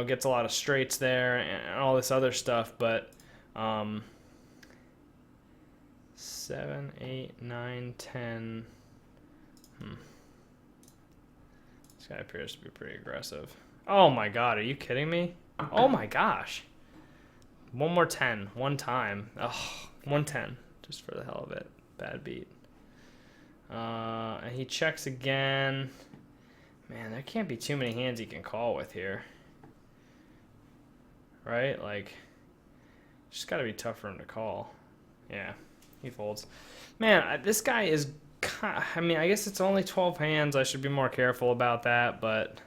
gets a lot of straights there and all this other stuff. But 7, 8, 9, 10. This guy appears to be pretty aggressive. Oh my God, are you kidding me? Oh my gosh. One more 10, one time. Oh, 110, just for the hell of it. Bad beat. And he checks again. Man, there can't be too many hands he can call with here. Right? Like, just got to be tough for him to call. Yeah, he folds. Man, this guy is... I mean, I guess it's only 12 hands. I should be more careful about that, but...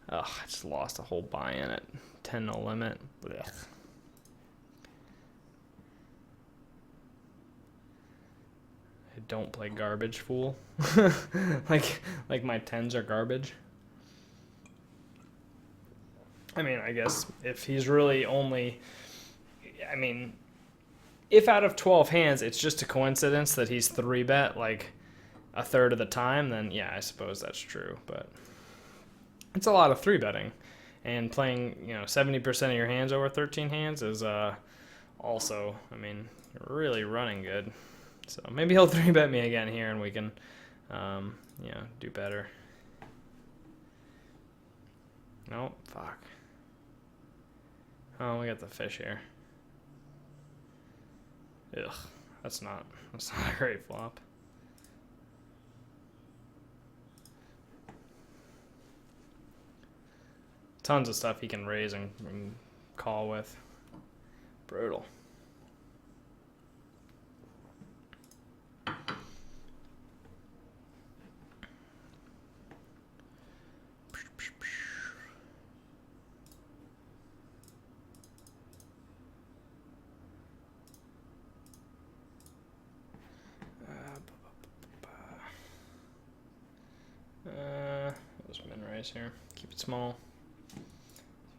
I just lost a whole buy-in at 10 no limit. Blech. Don't play garbage, fool. like my 10s are garbage. I mean, I guess if he's really only... I mean, if out of 12 hands it's just a coincidence that he's 3-bet like a third of the time, then yeah, I suppose that's true. But it's a lot of 3-betting. And playing, 70% of your hands over 13 hands is a Also, I mean, you're really running good. So maybe he'll 3-bet me again here, and we can, you know, do better. Nope, fuck. Oh, we got the fish here. Ugh, that's not a great flop. Tons of stuff he can raise and call with. Brutal. Let's min raise here. Keep it small. So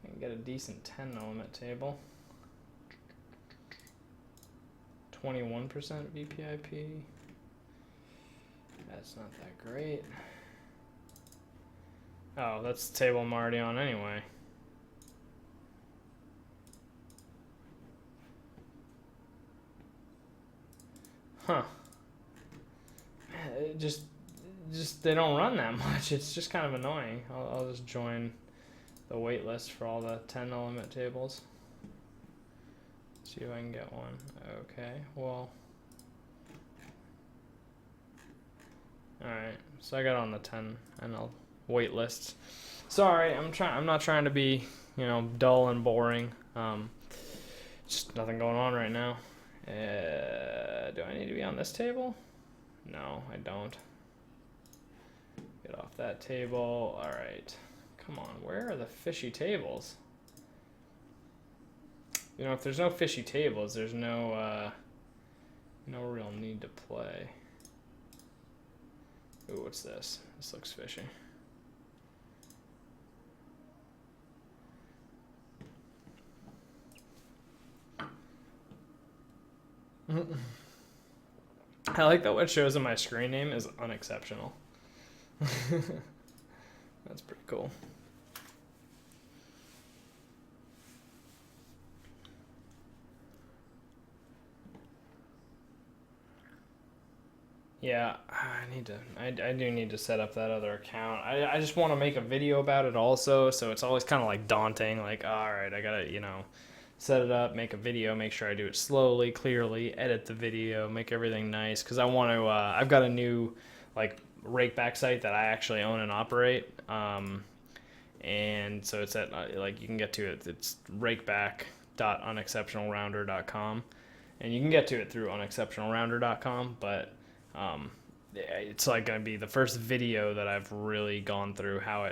we can get a decent 10 no limit table. 21% VPIP. That's not that great. Oh, that's the table I'm already on anyway. Huh. Man, it just they don't run that much. It's just kind of annoying. I'll just join the wait list for all the 10 no limit tables. See if I can get one. Okay, well. Alright, so I got on the 10 and I'll wait lists. Sorry, I'm not trying to be, you know, dull and boring. Just nothing going on right now. Do I need to be on this table? No, I don't. Get off that table. Alright. Come on, where are the fishy tables? You know, if there's no fishy tables, there's no real need to play. Ooh, what's this? This looks fishy. I like that what shows in my screen name is unexceptional. That's pretty cool. Yeah, I do need to set up that other account. I just want to make a video about it also, so it's always kind of like daunting, like, all right, I gotta, you know, set it up, make a video, make sure I do it slowly, clearly, edit the video, make everything nice, because I want to, I've got a new, like, rakeback site that I actually own and operate, and so it's at, like, you can get to it, it's rakeback.unexceptionalrounder.com, and you can get to it through unexceptionalrounder.com, but it's like gonna be the first video that I've really gone through how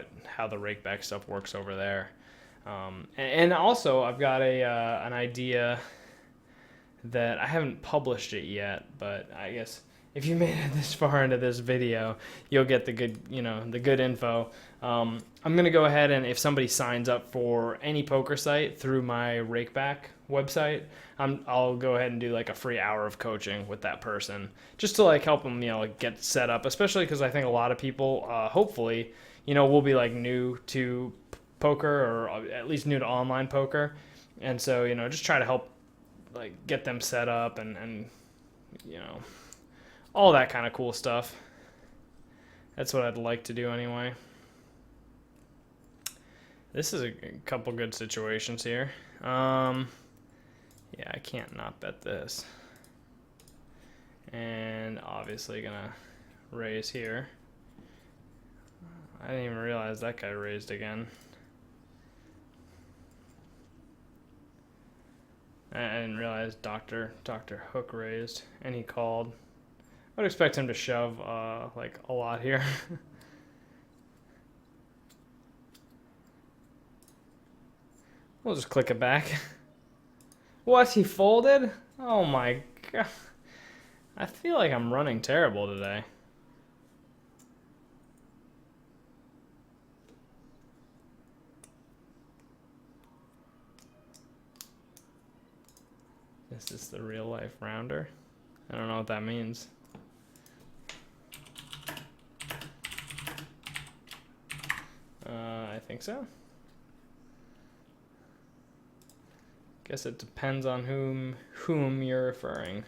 the rakeback stuff works over there. And also I've got an idea that I haven't published it yet, but I guess if you made it this far into this video, you'll get the good, you know, the good info. I'm gonna go ahead and if somebody signs up for any poker site through my rakeback website, I'll go ahead and do like a free hour of coaching with that person just to like help them, you know, like get set up, especially because I think a lot of people, hopefully, you know, will be like new to poker or at least new to online poker. And so, you know, just try to help like get them set up and you know, all that kind of cool stuff. That's what I'd like to do anyway. This is a couple good situations here. Yeah, I can't not bet this. And obviously gonna raise here. I didn't even realize that guy raised again. I didn't realize Dr. Hook raised, and he called. I would expect him to shove like a lot here. We'll just click it back. What, he folded? Oh my god. I feel like I'm running terrible today. This is the real life rounder. I don't know what that means. I think so. Guess it depends on whom you're referring.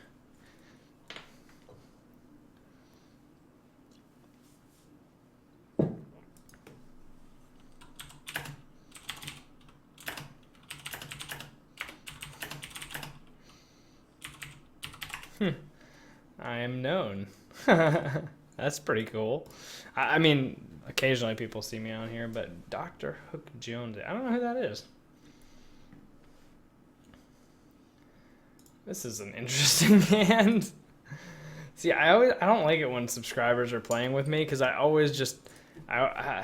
I am known. That's pretty cool. I mean, occasionally people see me on here, but Dr. Hook Jones, I don't know who that is. This is an interesting hand. See, I don't like it when subscribers are playing with me because I always just,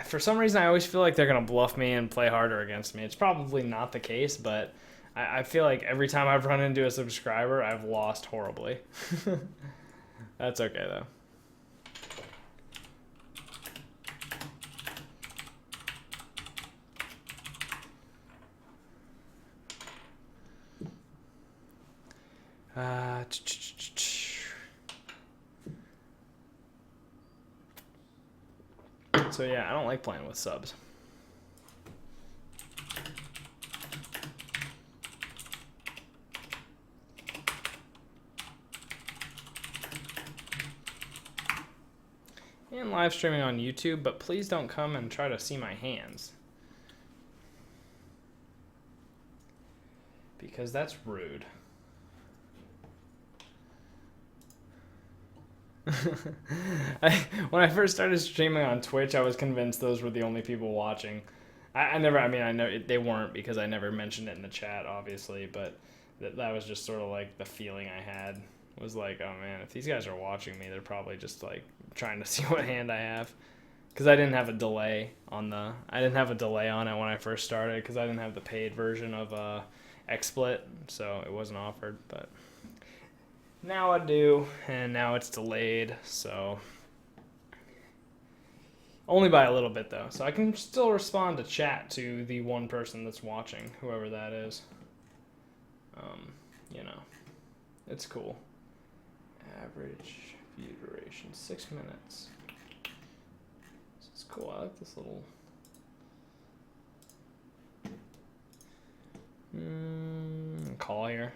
for some reason, I always feel like they're gonna bluff me and play harder against me. It's probably not the case, but I feel like every time I've run into a subscriber, I've lost horribly. That's okay though. So yeah, I don't like playing with subs. And live streaming on YouTube, but please don't come and try to see my hands. Because that's rude. When I first started streaming on Twitch, I was convinced those were the only people watching. I know they weren't because I never mentioned it in the chat, obviously, but that was just sort of like the feeling I had. Was like, oh man, if these guys are watching me, they're probably just like trying to see what hand I have. Because I didn't have a delay on it when I first started because I didn't have the paid version of XSplit, so it wasn't offered, but now I do, and now it's delayed, so only by a little bit though. So I can still respond to chat to the one person that's watching, whoever that is. You know, it's cool. Average view duration 6 minutes. This is cool. I like this little. Call here.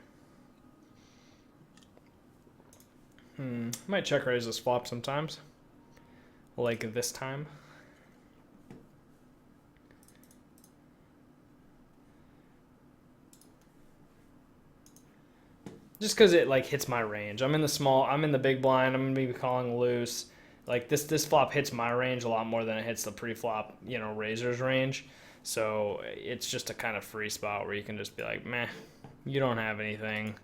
Might check raise this flop sometimes. Like this time. Just because it like hits my range. I'm in the big blind. I'm gonna be calling loose. Like this flop hits my range a lot more than it hits the pre-flop, raiser's range. So it's just a kind of free spot where you can just be like, meh, you don't have anything.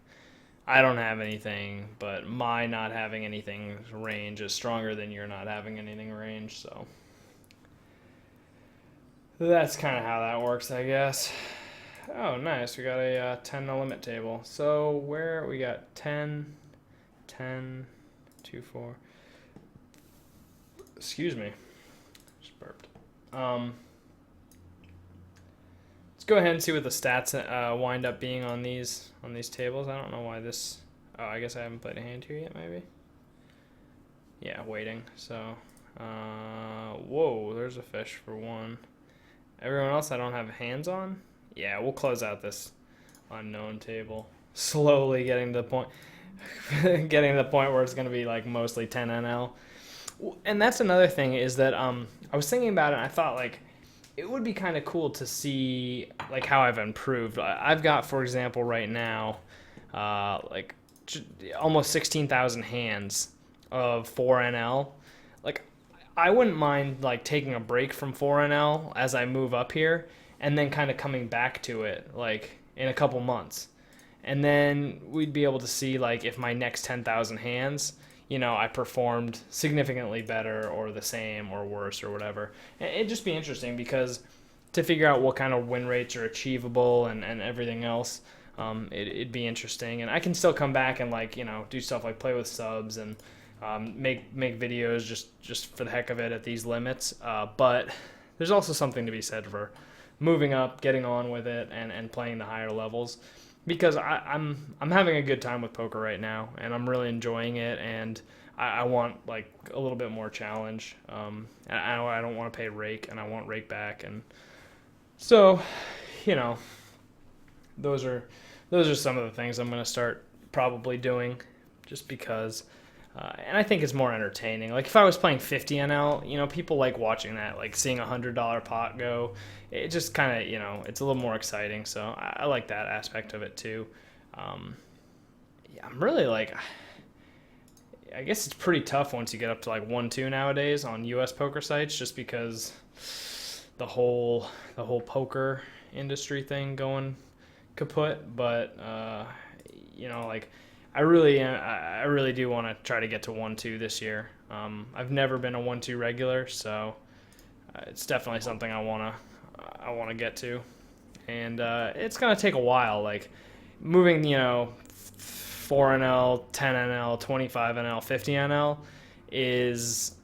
I don't have anything, but my not having anything range is stronger than your not having anything range, so that's kind of how that works, I guess. Oh, nice. We got a 10 no limit table. So where we got 10, 10, 2, 4. Excuse me. Just burped. Let's go ahead and see what the stats wind up being on these tables. I don't know why this. Oh, I guess I haven't played a hand here yet. Maybe. Yeah, waiting. So, whoa, there's a fish for one. Everyone else I don't have hands on. Yeah, we'll close out this unknown table. Slowly getting to the point where it's going to be like mostly 10 NL. And that's another thing is that I was thinking about it and I thought like it would be kind of cool to see like how I've improved. I've got, for example, right now like almost 16,000 hands of 4NL. Like I wouldn't mind like taking a break from 4NL as I move up here and then kind of coming back to it like in a couple months. And then we'd be able to see like if my next 10,000 hands, I performed significantly better or the same or worse or whatever. It'd just be interesting because to figure out what kind of win rates are achievable and everything else, it'd be interesting. And I can still come back and like, do stuff like play with subs and make videos just for the heck of it at these limits. But there's also something to be said for moving up, getting on with it, and playing the higher levels, because I'm having a good time with poker right now, and I'm really enjoying it, and I want like a little bit more challenge. I don't want to pay rake, and I want rake back, and so those are some of the things I'm gonna start probably doing, just because. And I think it's more entertaining. Like if I was playing 50 NL, you know, people like watching that, like seeing $100 pot go. It just kind of, you know, it's a little more exciting. So I like that aspect of it too. Yeah, I'm really like, I guess it's pretty tough once you get up to like 1-2 nowadays on U.S. poker sites, just because the whole poker industry thing going kaput. But you know, like I really do want to try to get to 1-2 this year. I've never been a 1-2 regular, so it's definitely something I wanna get to, and it's gonna take a while. Like moving, you know, 4 NL, 10 NL, 25 NL, 50 NL is,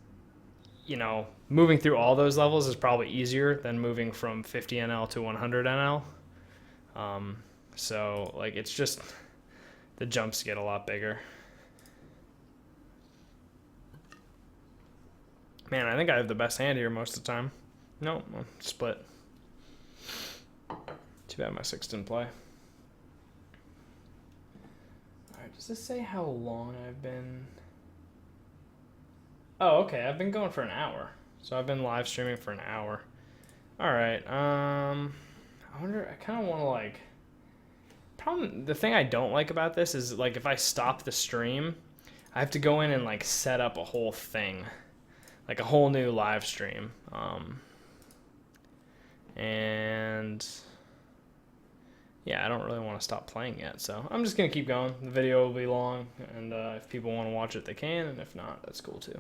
you know, moving through all those levels is probably easier than moving from 50 NL to 100 NL. So like it's just the jumps get a lot bigger. Man, I think I have the best hand here most of the time. No, split. Too bad my six didn't play. Alright, does this say how long I've been? Oh, okay, I've been going for an hour. So I've been live streaming for an hour. Alright, I wonder, I kind of want to like, the thing I don't like about this is like if I stop the stream, I have to go in and like set up a whole thing, like a whole new live stream. And yeah, I don't really want to stop playing yet, so I'm just gonna keep going. The video will be long, and if people want to watch it, they can, and if not, that's cool too.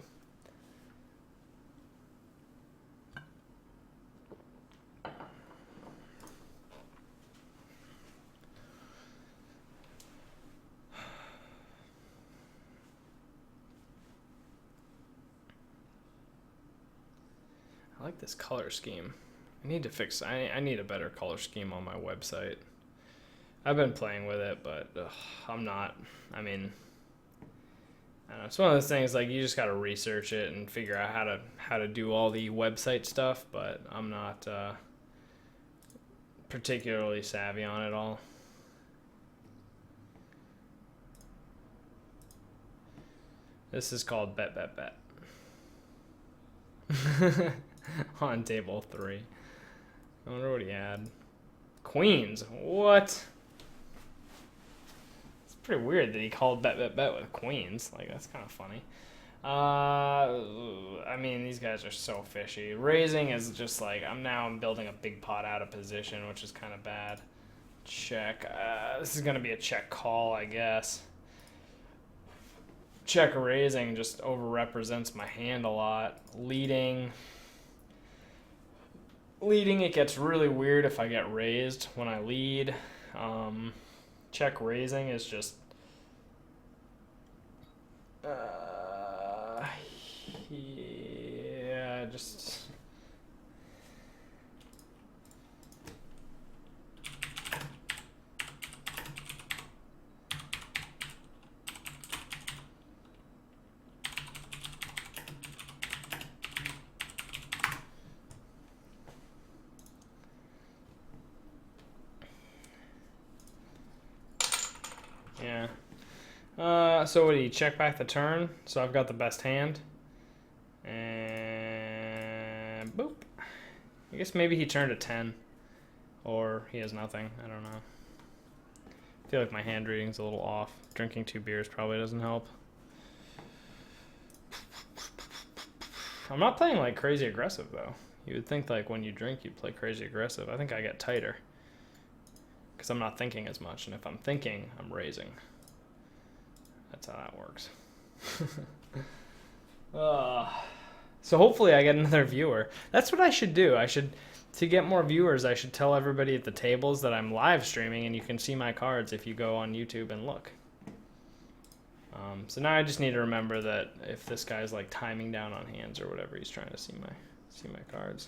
I like this color scheme. I need to fix. I need a better color scheme on my website. I've been playing with it, but I'm not. I mean, I don't know, it's one of those things like you just got to research it and figure out how to do all the website stuff. But I'm not particularly savvy on it all. This is called Bet Bet Bet. On table 3. I wonder what he had. Queens. What? It's pretty weird that he called Bet Bet Bet with queens. Like, that's kind of funny. I mean, these guys are so fishy. Raising is just like, I'm building a big pot out of position, which is kind of bad. Check. This is going to be a check call, I guess. Check raising just overrepresents my hand a lot. Leading, it gets really weird if I get raised when I lead. Check raising is just yeah, just yeah. So what do you check back the turn? So I've got the best hand. And boop. I guess maybe he turned a 10. Or he has nothing. I don't know. I feel like my hand reading's a little off. Drinking 2 beers probably doesn't help. I'm not playing like crazy aggressive though. You would think like when you drink you play crazy aggressive. I think I get tighter. Because I'm not thinking as much. And if I'm thinking, I'm raising. That's how that works. So hopefully I get another viewer. That's what I should do. To get more viewers, I should tell everybody at the tables that I'm live streaming and you can see my cards if you go on YouTube and look. So now I just need to remember that if this guy's like timing down on hands or whatever, he's trying to see my cards.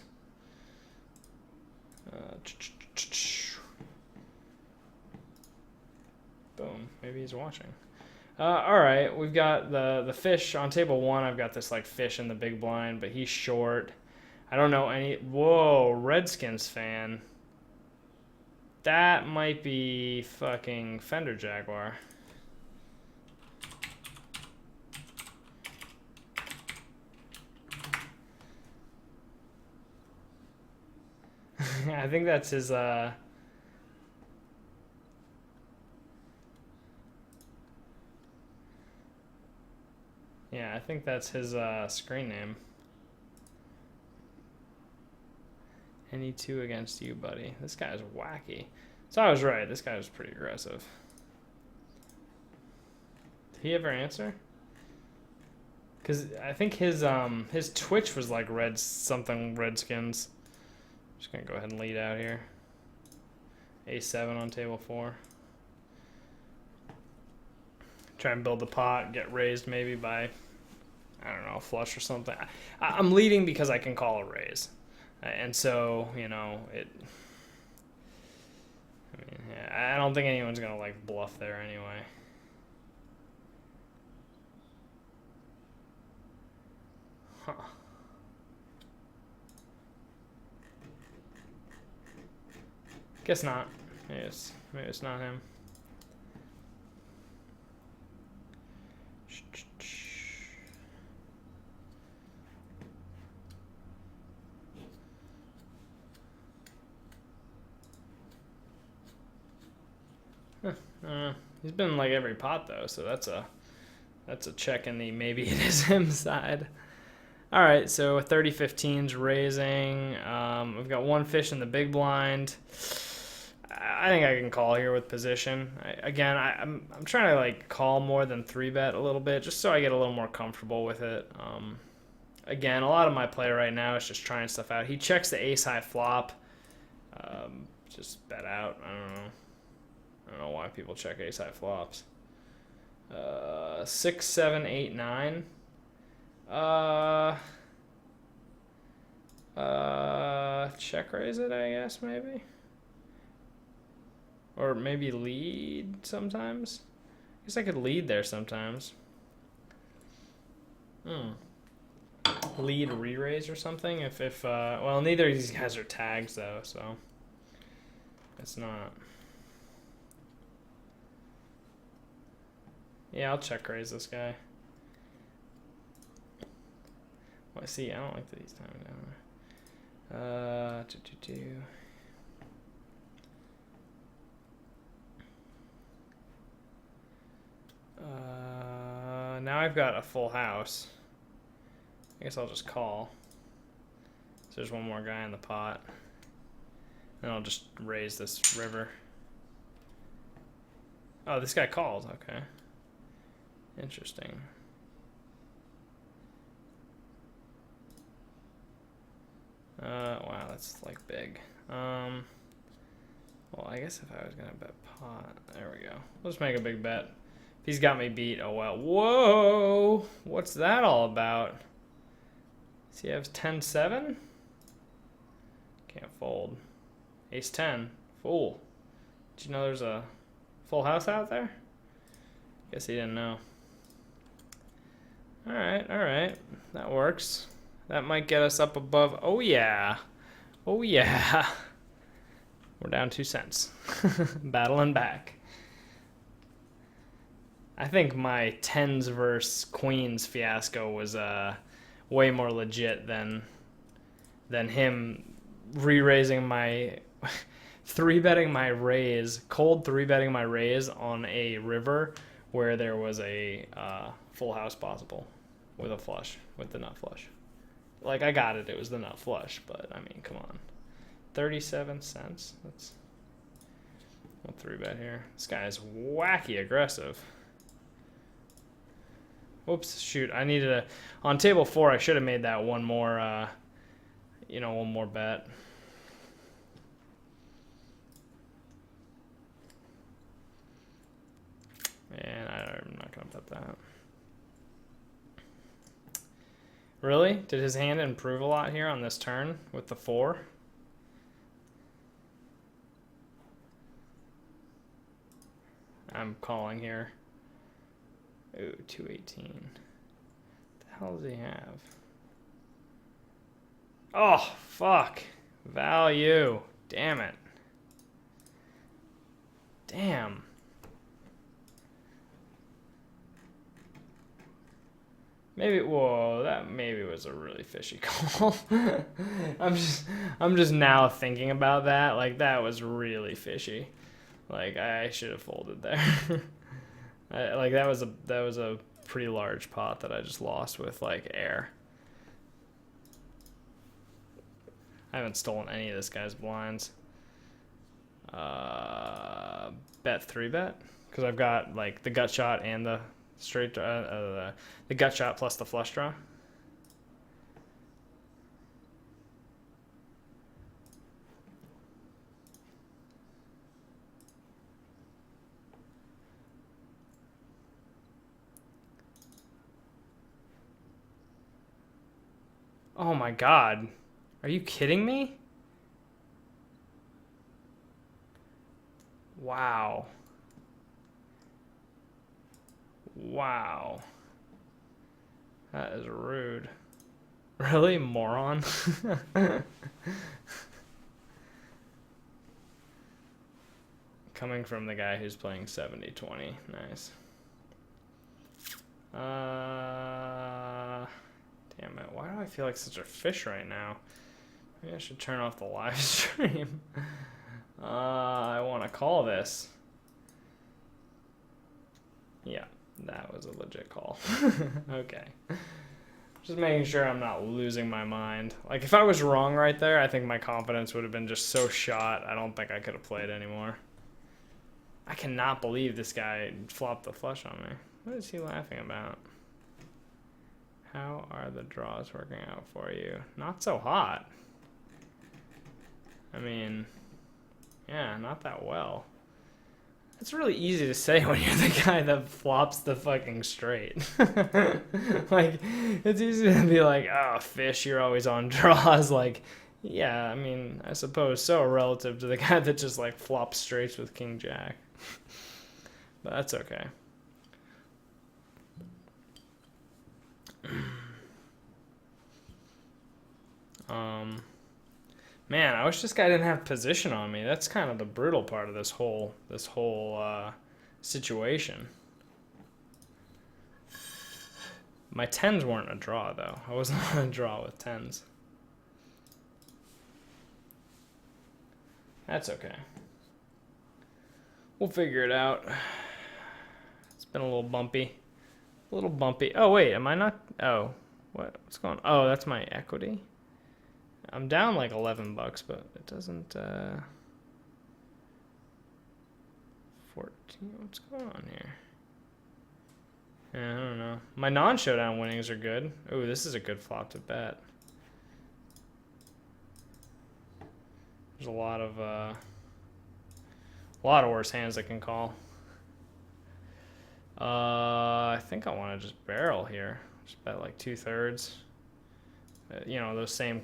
Boom. Maybe he's watching. All right, we've got the fish on table 1. I've got this like fish in the big blind, but he's short. I don't know any. Whoa, Redskins fan. That might be fucking Fender Jaguar. I think that's his, yeah, I think that's his screen name. Any two against you, buddy. This guy's wacky. So I was right. This guy was pretty aggressive. Did he ever answer? Because I think his Twitch was like something Redskins. Just gonna go ahead and lead out here. A7 on table 4. Try and build the pot, get raised maybe by, I don't know, a flush or something. I'm leading because I can call a raise. And so, you know, I mean, yeah, I don't think anyone's going to, like, bluff there anyway. Huh. Guess not. Maybe it's not him. He's been in like every pot though, so that's a check in the maybe it is him side. All right, so 30-15's raising. We've got one fish in the big blind. I think I can call here with position. I'm trying to like call more than 3-bet a little bit, just so I get a little more comfortable with it. Again, a lot of my play right now is just trying stuff out. He checks the ace high flop. Just bet out. I don't know why people check ace high flops. 6, 7, 8, 9. Check raise it, I guess, maybe. Or maybe lead sometimes. I guess I could lead there sometimes. Lead re-raise or something. If well, neither of these guys are tags though, so it's not. Yeah, I'll check raise this guy. Well, see, I don't like that he's timing down there. Now I've got a full house. I guess I'll just call. So there's one more guy in the pot. And I'll just raise this river. Oh, this guy called. Okay. Interesting. Wow, that's like big. Well, I guess if I was gonna bet pot, there we go. Let's make a big bet. If he's got me beat, oh well. Whoa! What's that all about? Does he have 10-7? Can't fold. Ace 10. Fool. Did you know there's a full house out there? Guess he didn't know. Alright. That works. That might get us up above. Oh yeah. Oh yeah. We're down 2 cents. Battling back. I think my 10s versus queens fiasco was way more legit than him re-raising my 3-betting my raise, cold 3-betting my raise on a river where there was a full house possible with a flush, with the nut flush. Like, I got it, it was the nut flush, but I mean, come on. 37 cents. That's a 3-bet here. This guy is wacky aggressive. Oops, shoot. I needed a... On table 4, I should have made that one more, one more bet. And I'm not going to bet that. Really? Did his hand improve a lot here on this turn with the 4? I'm calling here. Ooh, 218. What the hell does he have? Oh, fuck. Value. Damn it. Damn. Maybe, whoa, that maybe was a really fishy call. I'm just now thinking about that. Like, that was really fishy. Like, I should have folded there. Like, that was a pretty large pot that I just lost with, like, air. I haven't stolen any of this guy's blinds. Bet 3-bet? Because I've got, like, the gut shot and the straight, the gut shot plus the flush draw. Oh my god. Are you kidding me? Wow. Wow. That is rude. Really, moron? Coming from the guy who's playing 70-20. Nice. Damn it. Why do I feel like such a fish right now? Maybe I should turn off the live stream. I want to call this. Yeah, that was a legit call. Okay. Just making sure I'm not losing my mind. Like, if I was wrong right there, I think my confidence would have been just so shot. I don't think I could have played anymore. I cannot believe this guy flopped the flush on me. What is he laughing about? How are the draws working out for you? Not so hot. I mean, yeah, not that well. It's really easy to say when you're the guy that flops the fucking straight. Like, it's easy to be like, oh, fish, you're always on draws. Like, yeah, I mean, I suppose so, relative to the guy that just, like, flops straights with King Jack. But that's okay. Man, I wish this guy didn't have position on me. That's kind of the brutal part of this whole situation. My 10s weren't a draw, though. I wasn't on a draw with 10s. That's okay. We'll figure it out. It's been a little bumpy. A little bumpy. Oh, wait, am I not? Oh, what's going on? Oh, that's my equity. I'm down like $11, but it doesn't, 14, what's going on here? Yeah, I don't know. My non-showdown winnings are good. Ooh, this is a good flop to bet. There's a lot of worse hands I can call. I think I want to just barrel here. Just bet like 2/3. You know, those same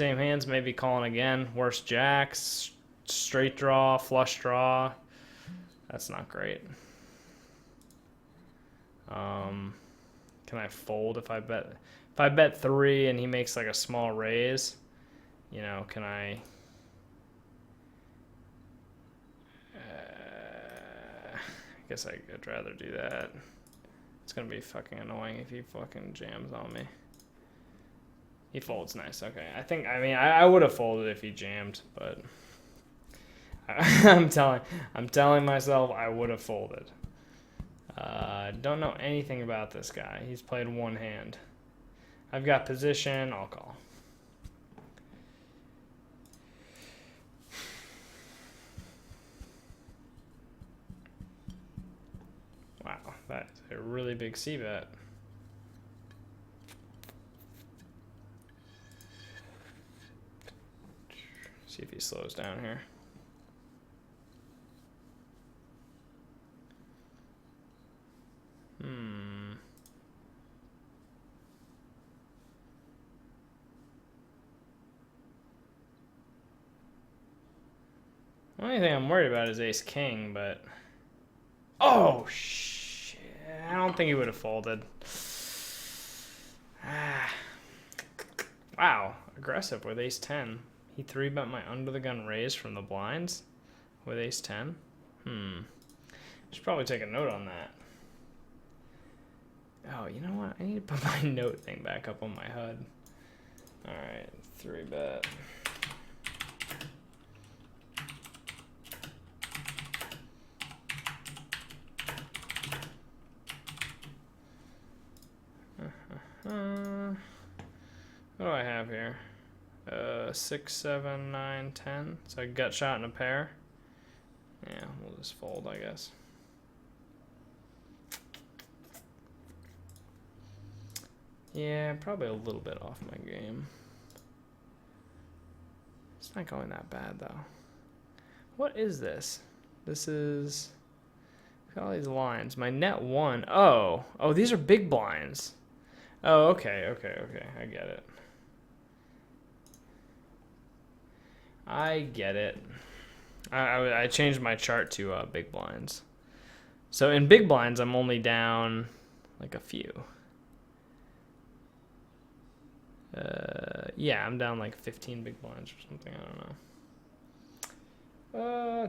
hands, maybe calling again. Worse jacks, straight draw, flush draw. That's not great. Can I fold if I bet 3 and he makes like a small raise? You know, can I? I guess I'd rather do that. It's gonna be fucking annoying if he fucking jams on me. He folds, nice. Okay, I mean, I would have folded if he jammed, but I'm telling myself I would have folded. Don't know anything about this guy. He's played one hand. I've got position. I'll call. Wow, that is a really big c-bet. See if he slows down here. The only thing I'm worried about is ace king, but oh shit! I don't think he would have folded. Wow, aggressive with ace 10. He 3-bet my under the gun raise from the blinds. with ace 10. Should probably take a note on that. Oh, you know what? I need to put my note thing back up on my HUD. All right, 3-bet. What do I have here? 6, 7, 9, 10. So a gut shot and a pair. Yeah, we'll just fold, I guess. Yeah, probably a little bit off my game. It's not going that bad though. What is this? This is, look at all these lines. My net 1. Oh, these are big blinds. Oh, okay. I get it. I changed my chart to big blinds. So in big blinds, I'm only down like a few. Yeah, I'm down like 15 big blinds or something. I don't know.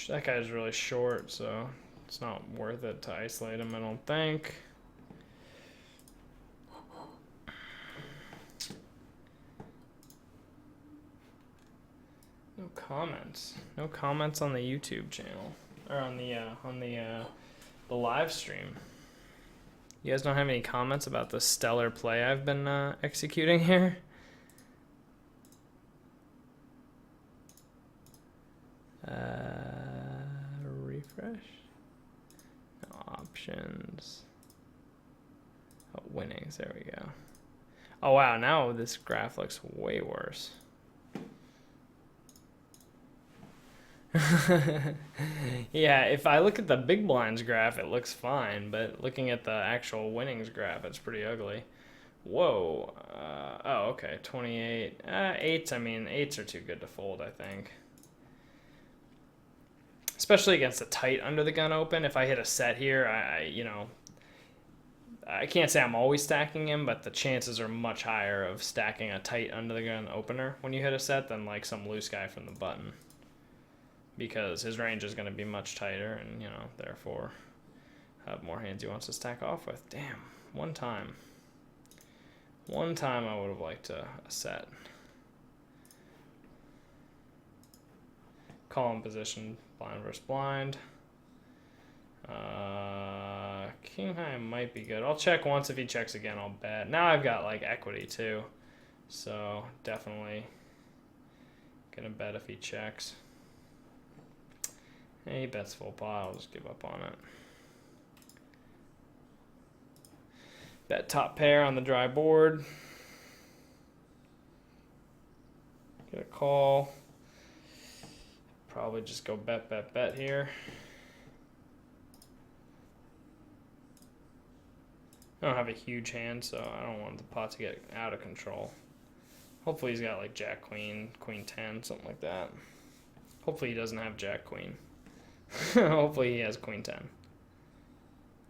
That guy's really short, so it's not worth it to isolate him, I don't think. No comments. No comments on the YouTube channel or on the live stream. You guys don't have any comments about the stellar play I've been executing here? Refresh. No options. Oh, winnings. There we go. Oh wow! Now this graph looks way worse. Yeah, if I look at the big blinds graph, it looks fine, but looking at the actual winnings graph, it's pretty ugly. Whoa. Oh, okay, 28. Eights, I mean, eights are too good to fold, I think. Especially against a tight under the gun open. If I hit a set here, I can't say I'm always stacking him, but the chances are much higher of stacking a tight under the gun opener when you hit a set than like some loose guy from the button. Because his range is going to be much tighter and, therefore have more hands he wants to stack off with. Damn, one time I would have liked a set. Call in position, blind versus blind. King high might be good. I'll check once. If he checks again, I'll bet. Now I've got like equity too, so definitely gonna bet if he checks. Hey, he bets full pot. I'll just give up on it. Bet top pair on the dry board. Get a call. Probably just go bet here. I don't have a huge hand, so I don't want the pot to get out of control. Hopefully he's got like jack queen, queen 10, something like that. Hopefully he doesn't have jack queen. Hopefully he has queen 10.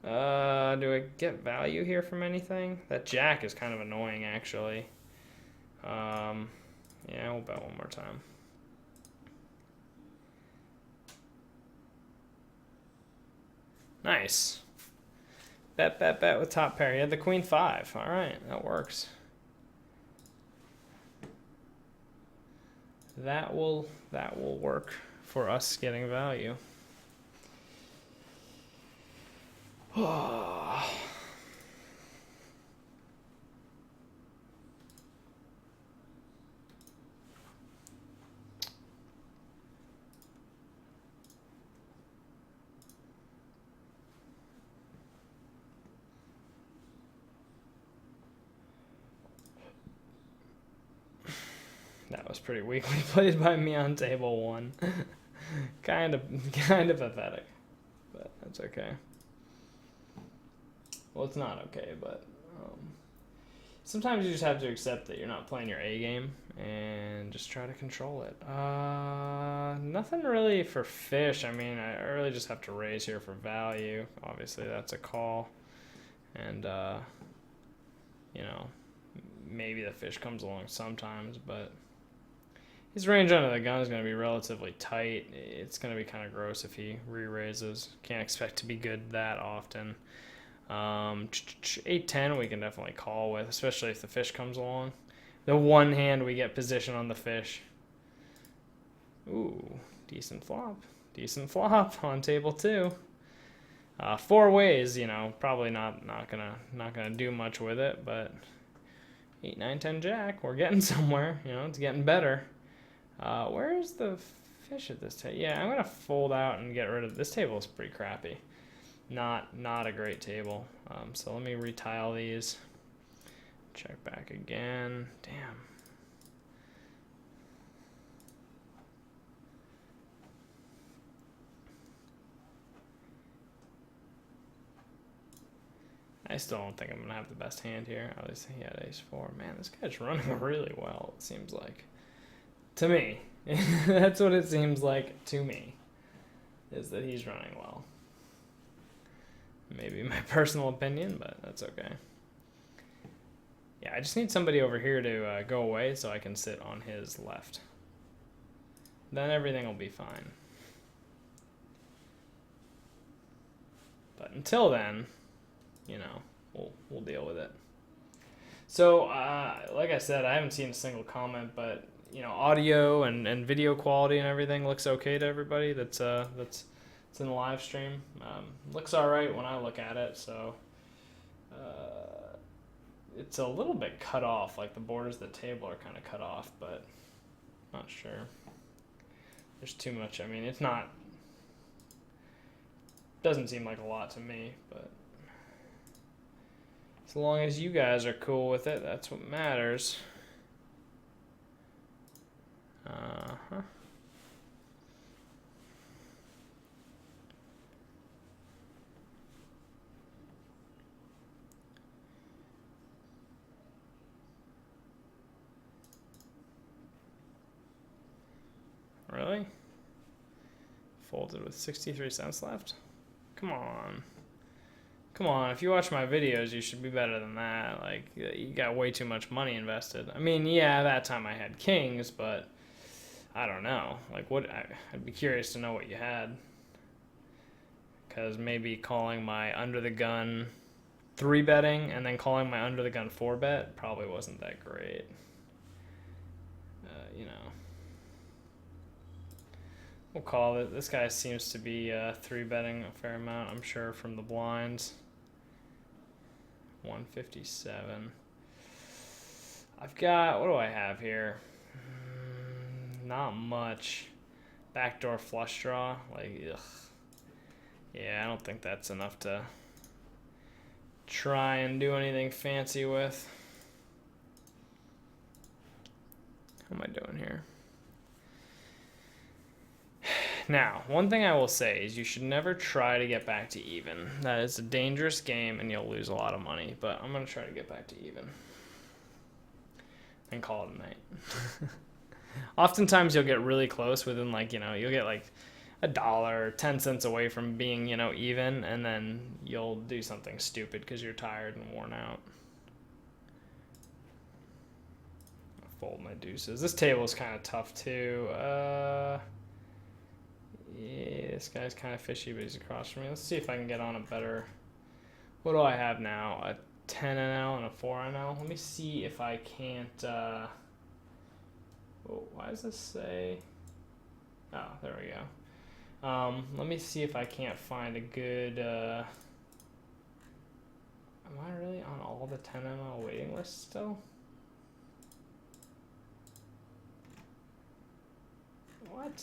Do I get value here from anything? That jack is kind of annoying, actually. Yeah, we'll bet one more time. Nice. Bet with top pair. You had the queen 5. All right, that works. That will work for us getting value. That was pretty weakly played by me on table 1. kind of pathetic, but that's okay. Well, it's not okay, but sometimes you just have to accept that you're not playing your A game and just try to control it. Nothing really for fish. I mean, I really just have to raise here for value. Obviously, that's a call, and maybe the fish comes along sometimes, but His range under the gun is going to be relatively tight. It's going to be kind of gross if he re-raises. Can't expect to be good that often. 8-10 we can definitely call with, especially if the fish comes along. The one hand we get position on the fish. Ooh, decent flop. Decent flop on table 2. 4 ways, you know, probably not gonna do much with it, but 8, 9, 10 jack, we're getting somewhere. You know, it's getting better. Where's the fish at this table? Yeah, I'm gonna fold out and get rid of this table. Is pretty crappy. Not a great table. So let me retile these. Check back again. Damn. I still don't think I'm gonna have the best hand here. At least he had ace 4. Man, this guy's running really well, it seems like. To me. That's what it seems like to me. Is that he's running well. Maybe my personal opinion, but that's okay. Yeah, I just need somebody over here to go away so I can sit on his left. Then everything will be fine. But until then, you know, we'll deal with it. So, like I said, I haven't seen a single comment, but you know, audio and video quality and everything looks okay to everybody that's in the live stream. Looks all right when I look at it. So, it's a little bit cut off, like the borders of the table are kind of cut off, but not sure. There's too much. I mean, it's not. Doesn't seem like a lot to me, but as long as you guys are cool with it, that's what matters. Really? Folded with 63 cents left? Come on. Come on, if you watch my videos, you should be better than that. Like, you got way too much money invested. I mean, yeah, that time I had kings, but I don't know. Like, what? I'd be curious to know what you had. Because maybe calling my under the gun 3-betting and then calling my under the gun 4-bet probably wasn't that great. You know. We'll call it. This guy seems to be 3-betting a fair amount, I'm sure, from the blinds. 157. I've got, what do I have here? Not much. Backdoor flush draw. Like, ugh. Yeah, I don't think that's enough to try and do anything fancy with. How am I doing here? Now, one thing I will say is you should never try to get back to even. That is a dangerous game and you'll lose a lot of money, but I'm going to try to get back to even and call it a night. Oftentimes you'll get really close within, like, you know, you'll get like $1 or 10 cents away from being, you know, even, and then you'll do something stupid because you're tired and worn out. I'll fold my deuces. This table is kind of tough too. Yeah, this guy's kind of fishy, but he's across from me. Let's see if I can get on a better... What do I have now? A 10 NL and a 4 NL? Let me see if I can't... Oh, why does this say... Oh, there we go. Let me see if I can't find a good... Am I really on all the 10 NL waiting lists still? What?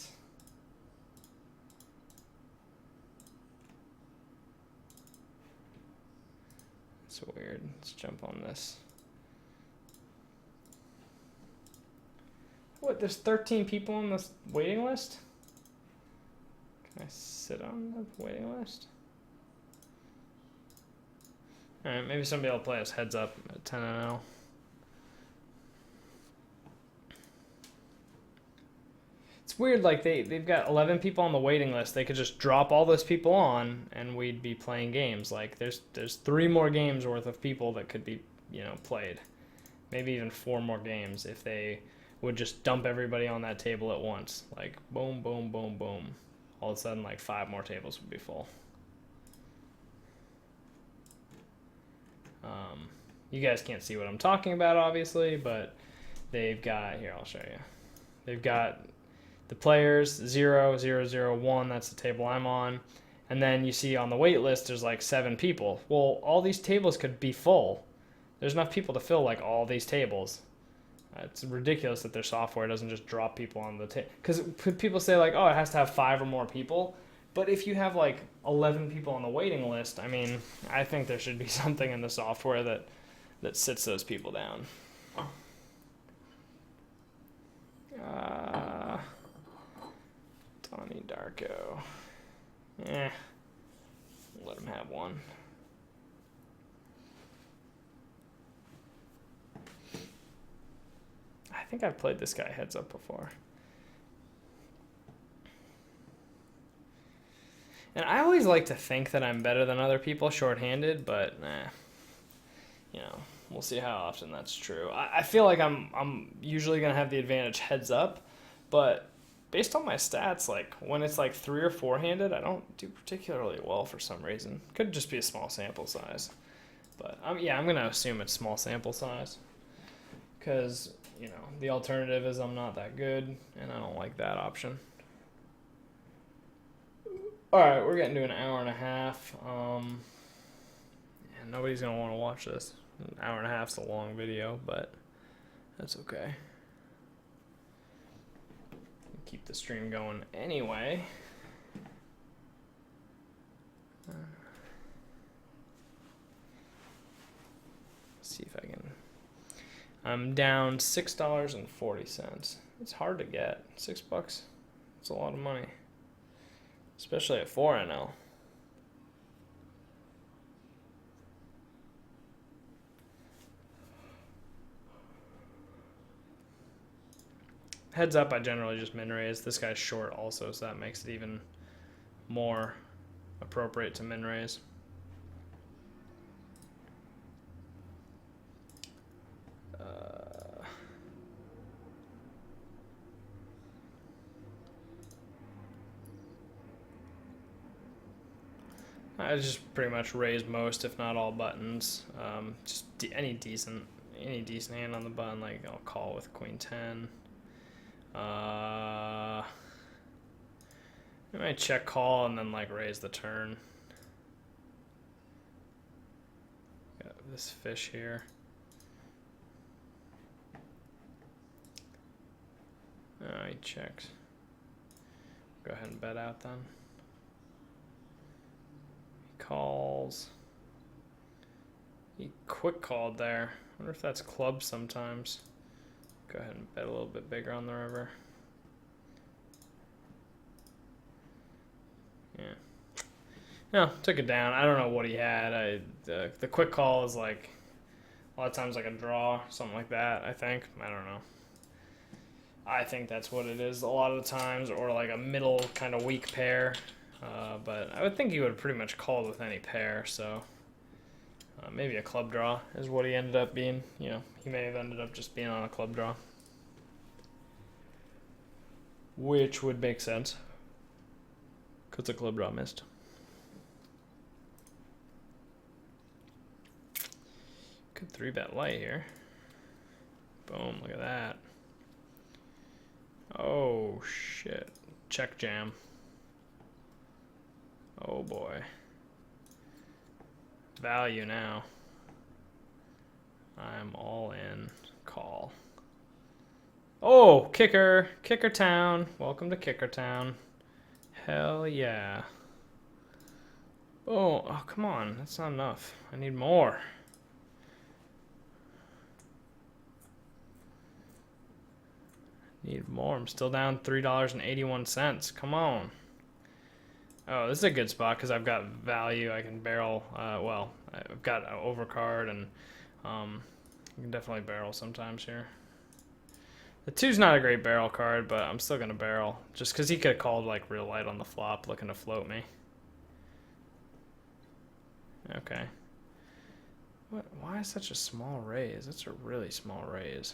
So weird. Let's jump on this. What? There's 13 people on this waiting list? Can I sit on the waiting list? Alright, maybe somebody will play us heads up at 10 NL. It's weird, like they've got 11 people on the waiting list. They could just drop all those people on and we'd be playing games. Like there's 3 more games worth of people that could be, you know, played. Maybe even 4 more games if they would just dump everybody on that table at once. Like, boom, boom, boom, boom. All of a sudden, like 5 more tables would be full. You guys can't see what I'm talking about, obviously, but they've got, here, I'll show you. They've got the players, 0, 0, 0, 1, that's the table I'm on. And then you see on the wait list, there's like 7 people. Well, all these tables could be full. There's enough people to fill like all these tables. It's ridiculous that their software doesn't just drop people on the table. Because people say like, oh, it has to have 5 or more people. But if you have like 11 people on the waiting list, I mean, I think there should be something in the software that sits those people down. Donnie Darko. Let him have one. I think I've played this guy heads up before. And I always like to think that I'm better than other people shorthanded, but you know, we'll see how often that's true. I feel like I'm usually gonna have the advantage heads up, but based on my stats, like when it's like 3 or 4 handed, I don't do particularly well for some reason. Could just be a small sample size, but yeah, I'm gonna assume it's small sample size, because you know the alternative is I'm not that good, and I don't like that option. All right, we're getting to an hour and a half. And nobody's gonna want to watch this. An hour and a half's a long video, but that's okay. Keep the stream going anyway. See if I can. I'm down $6.40. It's hard to get. $6. It's a lot of money, especially at 4NL. Heads up, I generally just min raise. This guy's short also, so that makes it even more appropriate to min raise. I just pretty much raise most, if not all, buttons. Just any decent hand on the button. Like I'll call with Queen 10. I might check call and then like raise the turn. Got this fish here. Oh, he checked. Go ahead and bet out then. He calls. He quick called there. I wonder if that's club sometimes. Go ahead and bet a little bit bigger on the river. Yeah. No, took it down. I don't know what he had. The quick call is like a lot of times like a draw, something like that, I think. I don't know. I think that's what it is a lot of the times, or like a middle kind of weak pair. But I would think he would have pretty much called with any pair, so maybe a club draw is what he ended up being. You know, he may have ended up just being on a club draw, which would make sense because the club draw missed. Could 3-bet light here. Boom, look at that. Oh shit, check jam. Oh boy. Value now. I'm all in. Call. Oh, kicker. Kicker town. Welcome to Kicker Town. Hell yeah. Oh, come on. That's not enough. I need more. Need more. I'm still down $3.81. Come on. Oh, this is a good spot because I've got value. I can barrel. Well, I've got an overcard, and you can definitely barrel sometimes here. The 2's not a great barrel card, but I'm still gonna barrel just because he could have called like real light on the flop, looking to float me. Okay. What? Why such a small raise? That's a really small raise.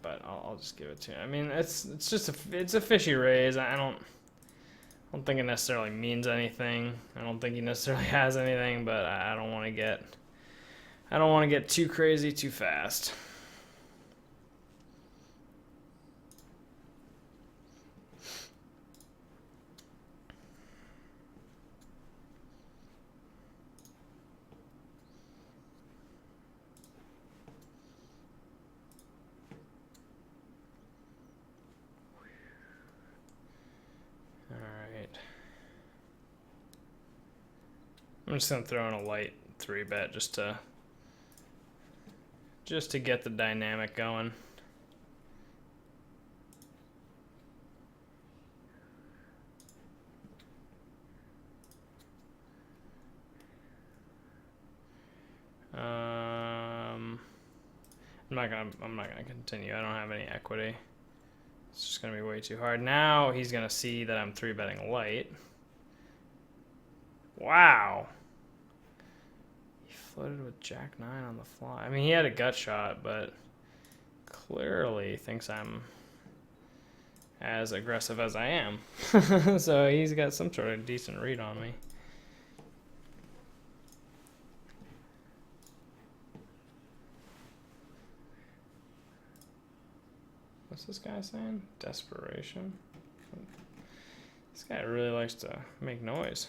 But I'll just give it to him. I mean, it's just it's a fishy raise. I don't think it necessarily means anything. I don't think he necessarily has anything, but I don't want to get too crazy too fast. I'm just gonna throw in a light 3-bet just to get the dynamic going. I'm not gonna continue. I don't have any equity. It's just gonna be way too hard. Now he's gonna see that I'm 3-betting light. Wow. He floated with Jack 9 on the fly. I mean, he had a gut shot, but clearly thinks I'm as aggressive as I am. So he's got some sort of decent read on me. What's this guy saying? Desperation. This guy really likes to make noise.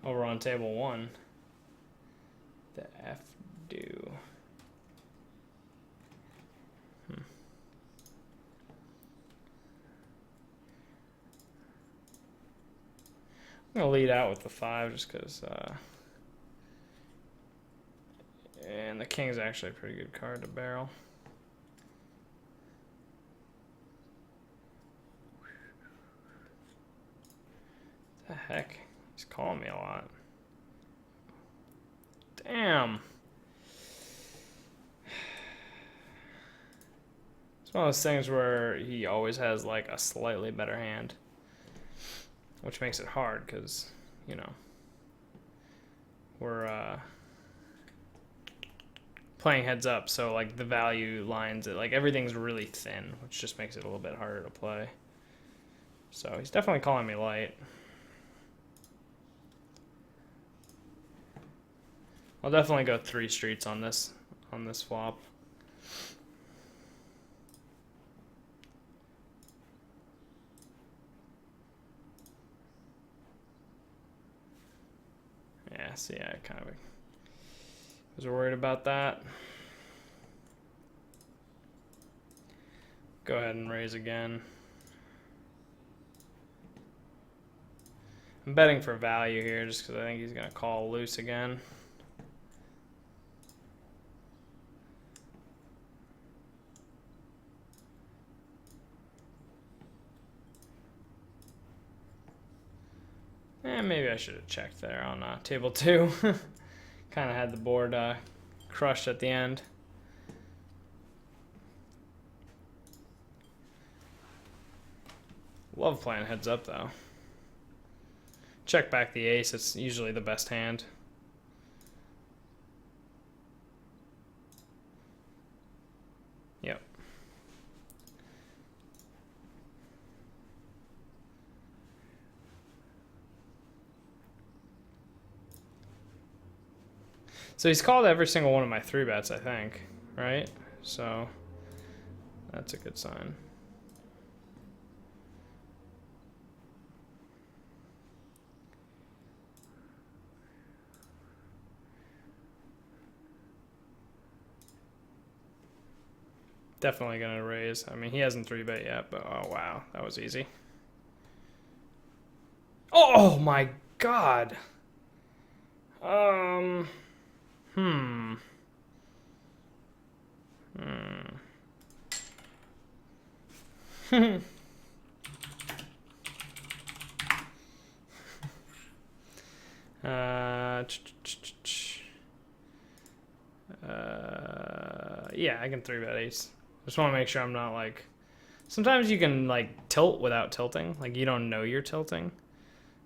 Over on table 1. The F do. I'm gonna lead out with the 5 just because and the king's actually a pretty good card to barrel. What the heck? He's calling me a lot. Damn. It's one of those things where he always has like a slightly better hand, which makes it hard because, you know, we're playing heads up, so like the value lines, like everything's really thin, which just makes it a little bit harder to play. So he's definitely calling me light. I'll definitely go 3 streets on this flop. Yeah, see, I kind of was worried about that. Go ahead and raise again. I'm betting for value here just because I think he's going to call loose again. Maybe I should have checked there on table 2. Kind of had the board crushed at the end. Love playing heads up though. Check back the ace, it's usually the best hand. Yep. So he's called every single one of my 3-bets, I think, right? So that's a good sign. Definitely gonna raise. I mean, he hasn't 3-bet yet, but oh wow, that was easy. Oh my god. Yeah, I can 3-bet ace. Just want to make sure I'm not like. Sometimes you can like tilt without tilting, like you don't know you're tilting.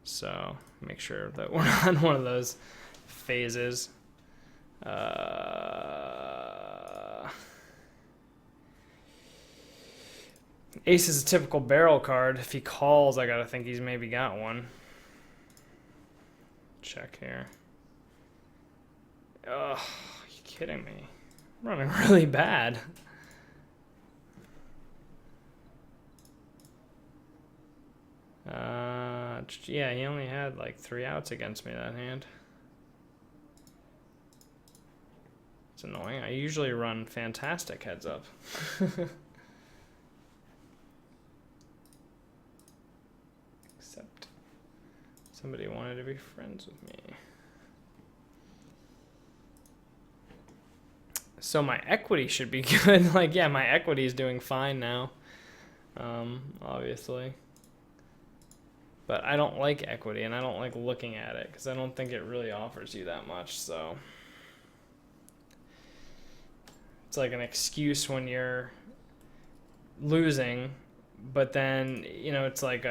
So make sure that we're not in one of those phases. Ace is a typical barrel card. If he calls, I gotta think he's maybe got one. Check here. Ugh, are you kidding me? I'm running really bad. Yeah, he only had like 3 outs against me that hand. It's annoying. I usually run fantastic heads up. Except somebody wanted to be friends with me. So my equity should be good. Like, yeah, my equity is doing fine now. Obviously. But I don't like equity, and I don't like looking at it, because I don't think it really offers you that much, so. It's like an excuse when you're losing, but then, you know, it's like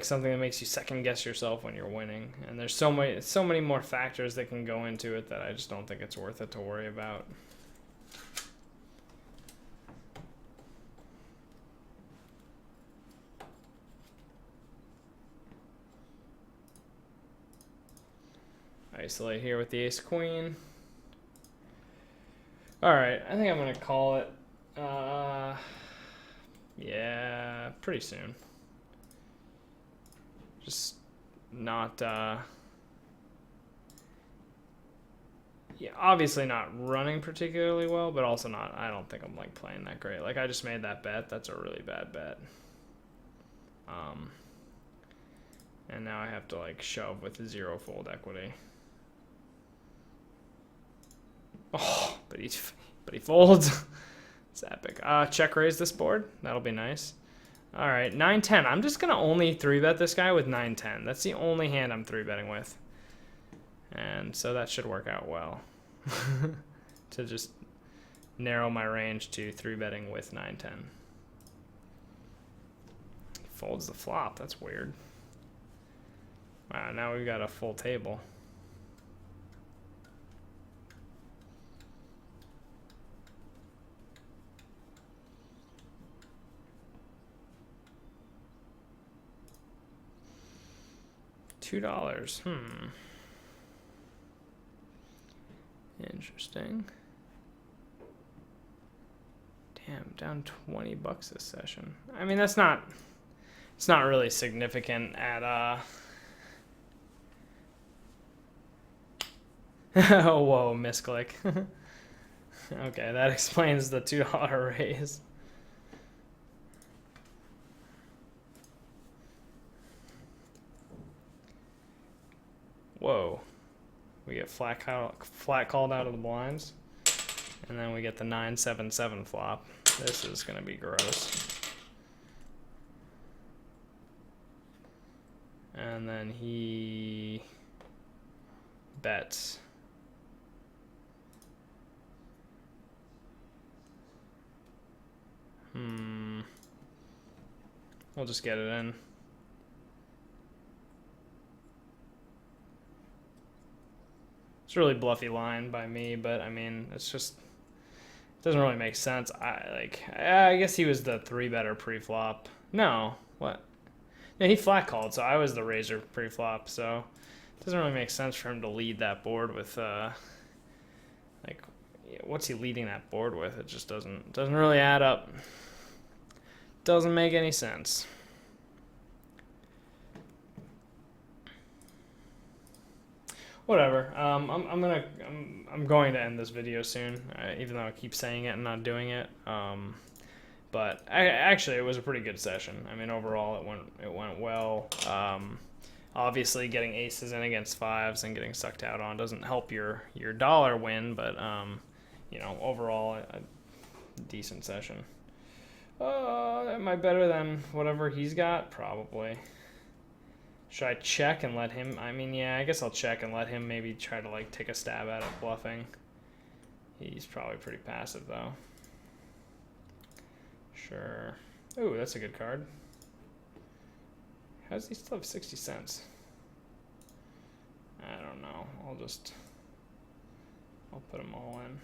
something that makes you second guess yourself when you're winning. And there's so many more factors that can go into it that I just don't think it's worth it to worry about. Isolate here with the ace queen. All right, I think I'm gonna call it. Yeah, pretty soon. Just not. Yeah, obviously not running particularly well, but also not. I don't think I'm like playing that great. Like I just made that bet. That's a really bad bet. And now I have to like shove with 0 fold equity. Oh, but he folds. It's epic. Check raise this board. That'll be nice. All right, 9-10. I'm just gonna only 3-bet this guy with 9-10. That's the only hand I'm 3-betting with, and so that should work out well. To just narrow my range to 3-betting with 9-10. Folds the flop. That's weird. Wow, now we've got a full table. $2. Interesting. Damn, down 20 bucks this session. I mean, it's not really significant at oh, whoa, misclick. Okay, that explains the $2 raise. Whoa. We get flat called out of the blinds. And then we get the 9-7-7 flop. This is going to be gross. And then he bets. We'll just get it in. It's a really bluffy line by me, but I mean, it's just, it doesn't really make sense. I guess he was the 3-better pre-flop. No, what? No, he flat called, so I was the raiser pre-flop, so it doesn't really make sense for him to lead that board with, like, what's he leading that board with? It just doesn't really add up. Doesn't make any sense. Whatever. I'm going to end this video soon, even though I keep saying it and not doing it. But actually, it was a pretty good session. I mean, overall, it went well. Obviously, getting aces in against fives and getting sucked out on doesn't help your dollar win, but you know, overall, a decent session. Am I better than whatever he's got? Probably. Should I check and let him? I mean, yeah, I guess I'll check and let him maybe try to like take a stab at it bluffing. He's probably pretty passive though. Sure. Ooh, that's a good card. How does he still have 60 cents? I don't know. I'll put them all in.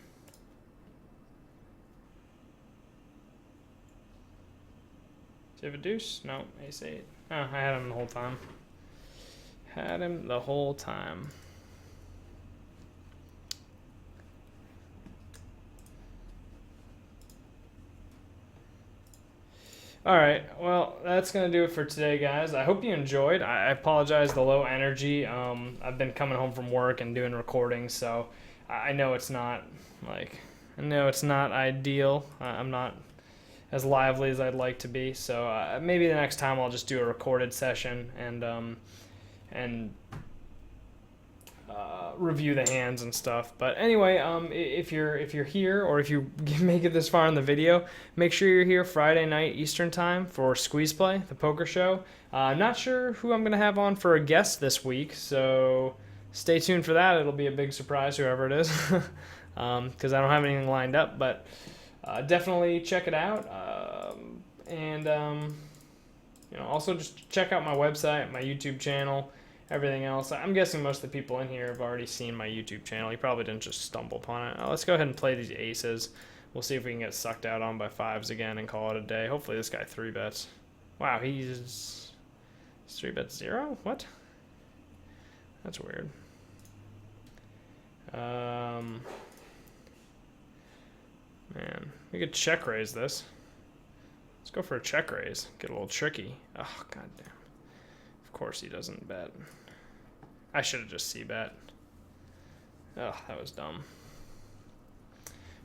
Do you have a deuce? No, ace 8. Oh, I had him the whole time. Had him the whole time. All right, well, that's going to do it for today, guys. I hope you enjoyed. I apologize the low energy. I've been coming home from work and doing recordings, so I know it's not, like, I know it's not ideal. I'm not as lively as I'd like to be, so maybe the next time I'll just do a recorded session and review the hands and stuff. But anyway, if you're here, or if you make it this far in the video, make sure you're here Friday night Eastern time for Squeeze Play, the poker show. I'm not sure who I'm gonna have on for a guest this week, so stay tuned for that. It'll be a big surprise, whoever it is, because I don't have anything lined up. But definitely check it out, also just check out my website, my YouTube channel, everything else. I'm guessing most of the people in here have already seen my YouTube channel. You probably didn't just stumble upon it. Let's go ahead and play these aces. We'll see if we can get sucked out on by 5s again and call it a day. Hopefully this guy 3-bets. Wow, he's 3-bet 0? What? That's weird. Man, we could check raise this. Let's go for a check raise. Get a little tricky. Oh, goddamn. Of course he doesn't bet. I should have just c-bet. Oh, that was dumb.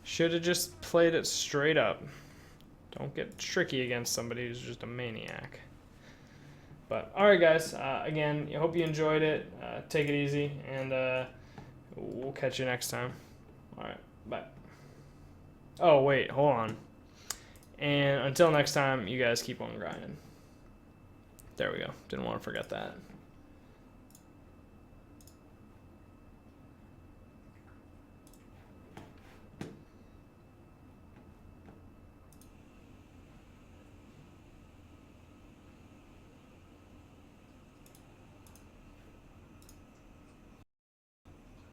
Should have just played it straight up. Don't get tricky against somebody who's just a maniac. But, alright guys, again, I hope you enjoyed it. Take it easy, and we'll catch you next time. Alright, bye. Oh, wait, hold on. And until next time, you guys keep on grinding. There we go. Didn't want to forget that.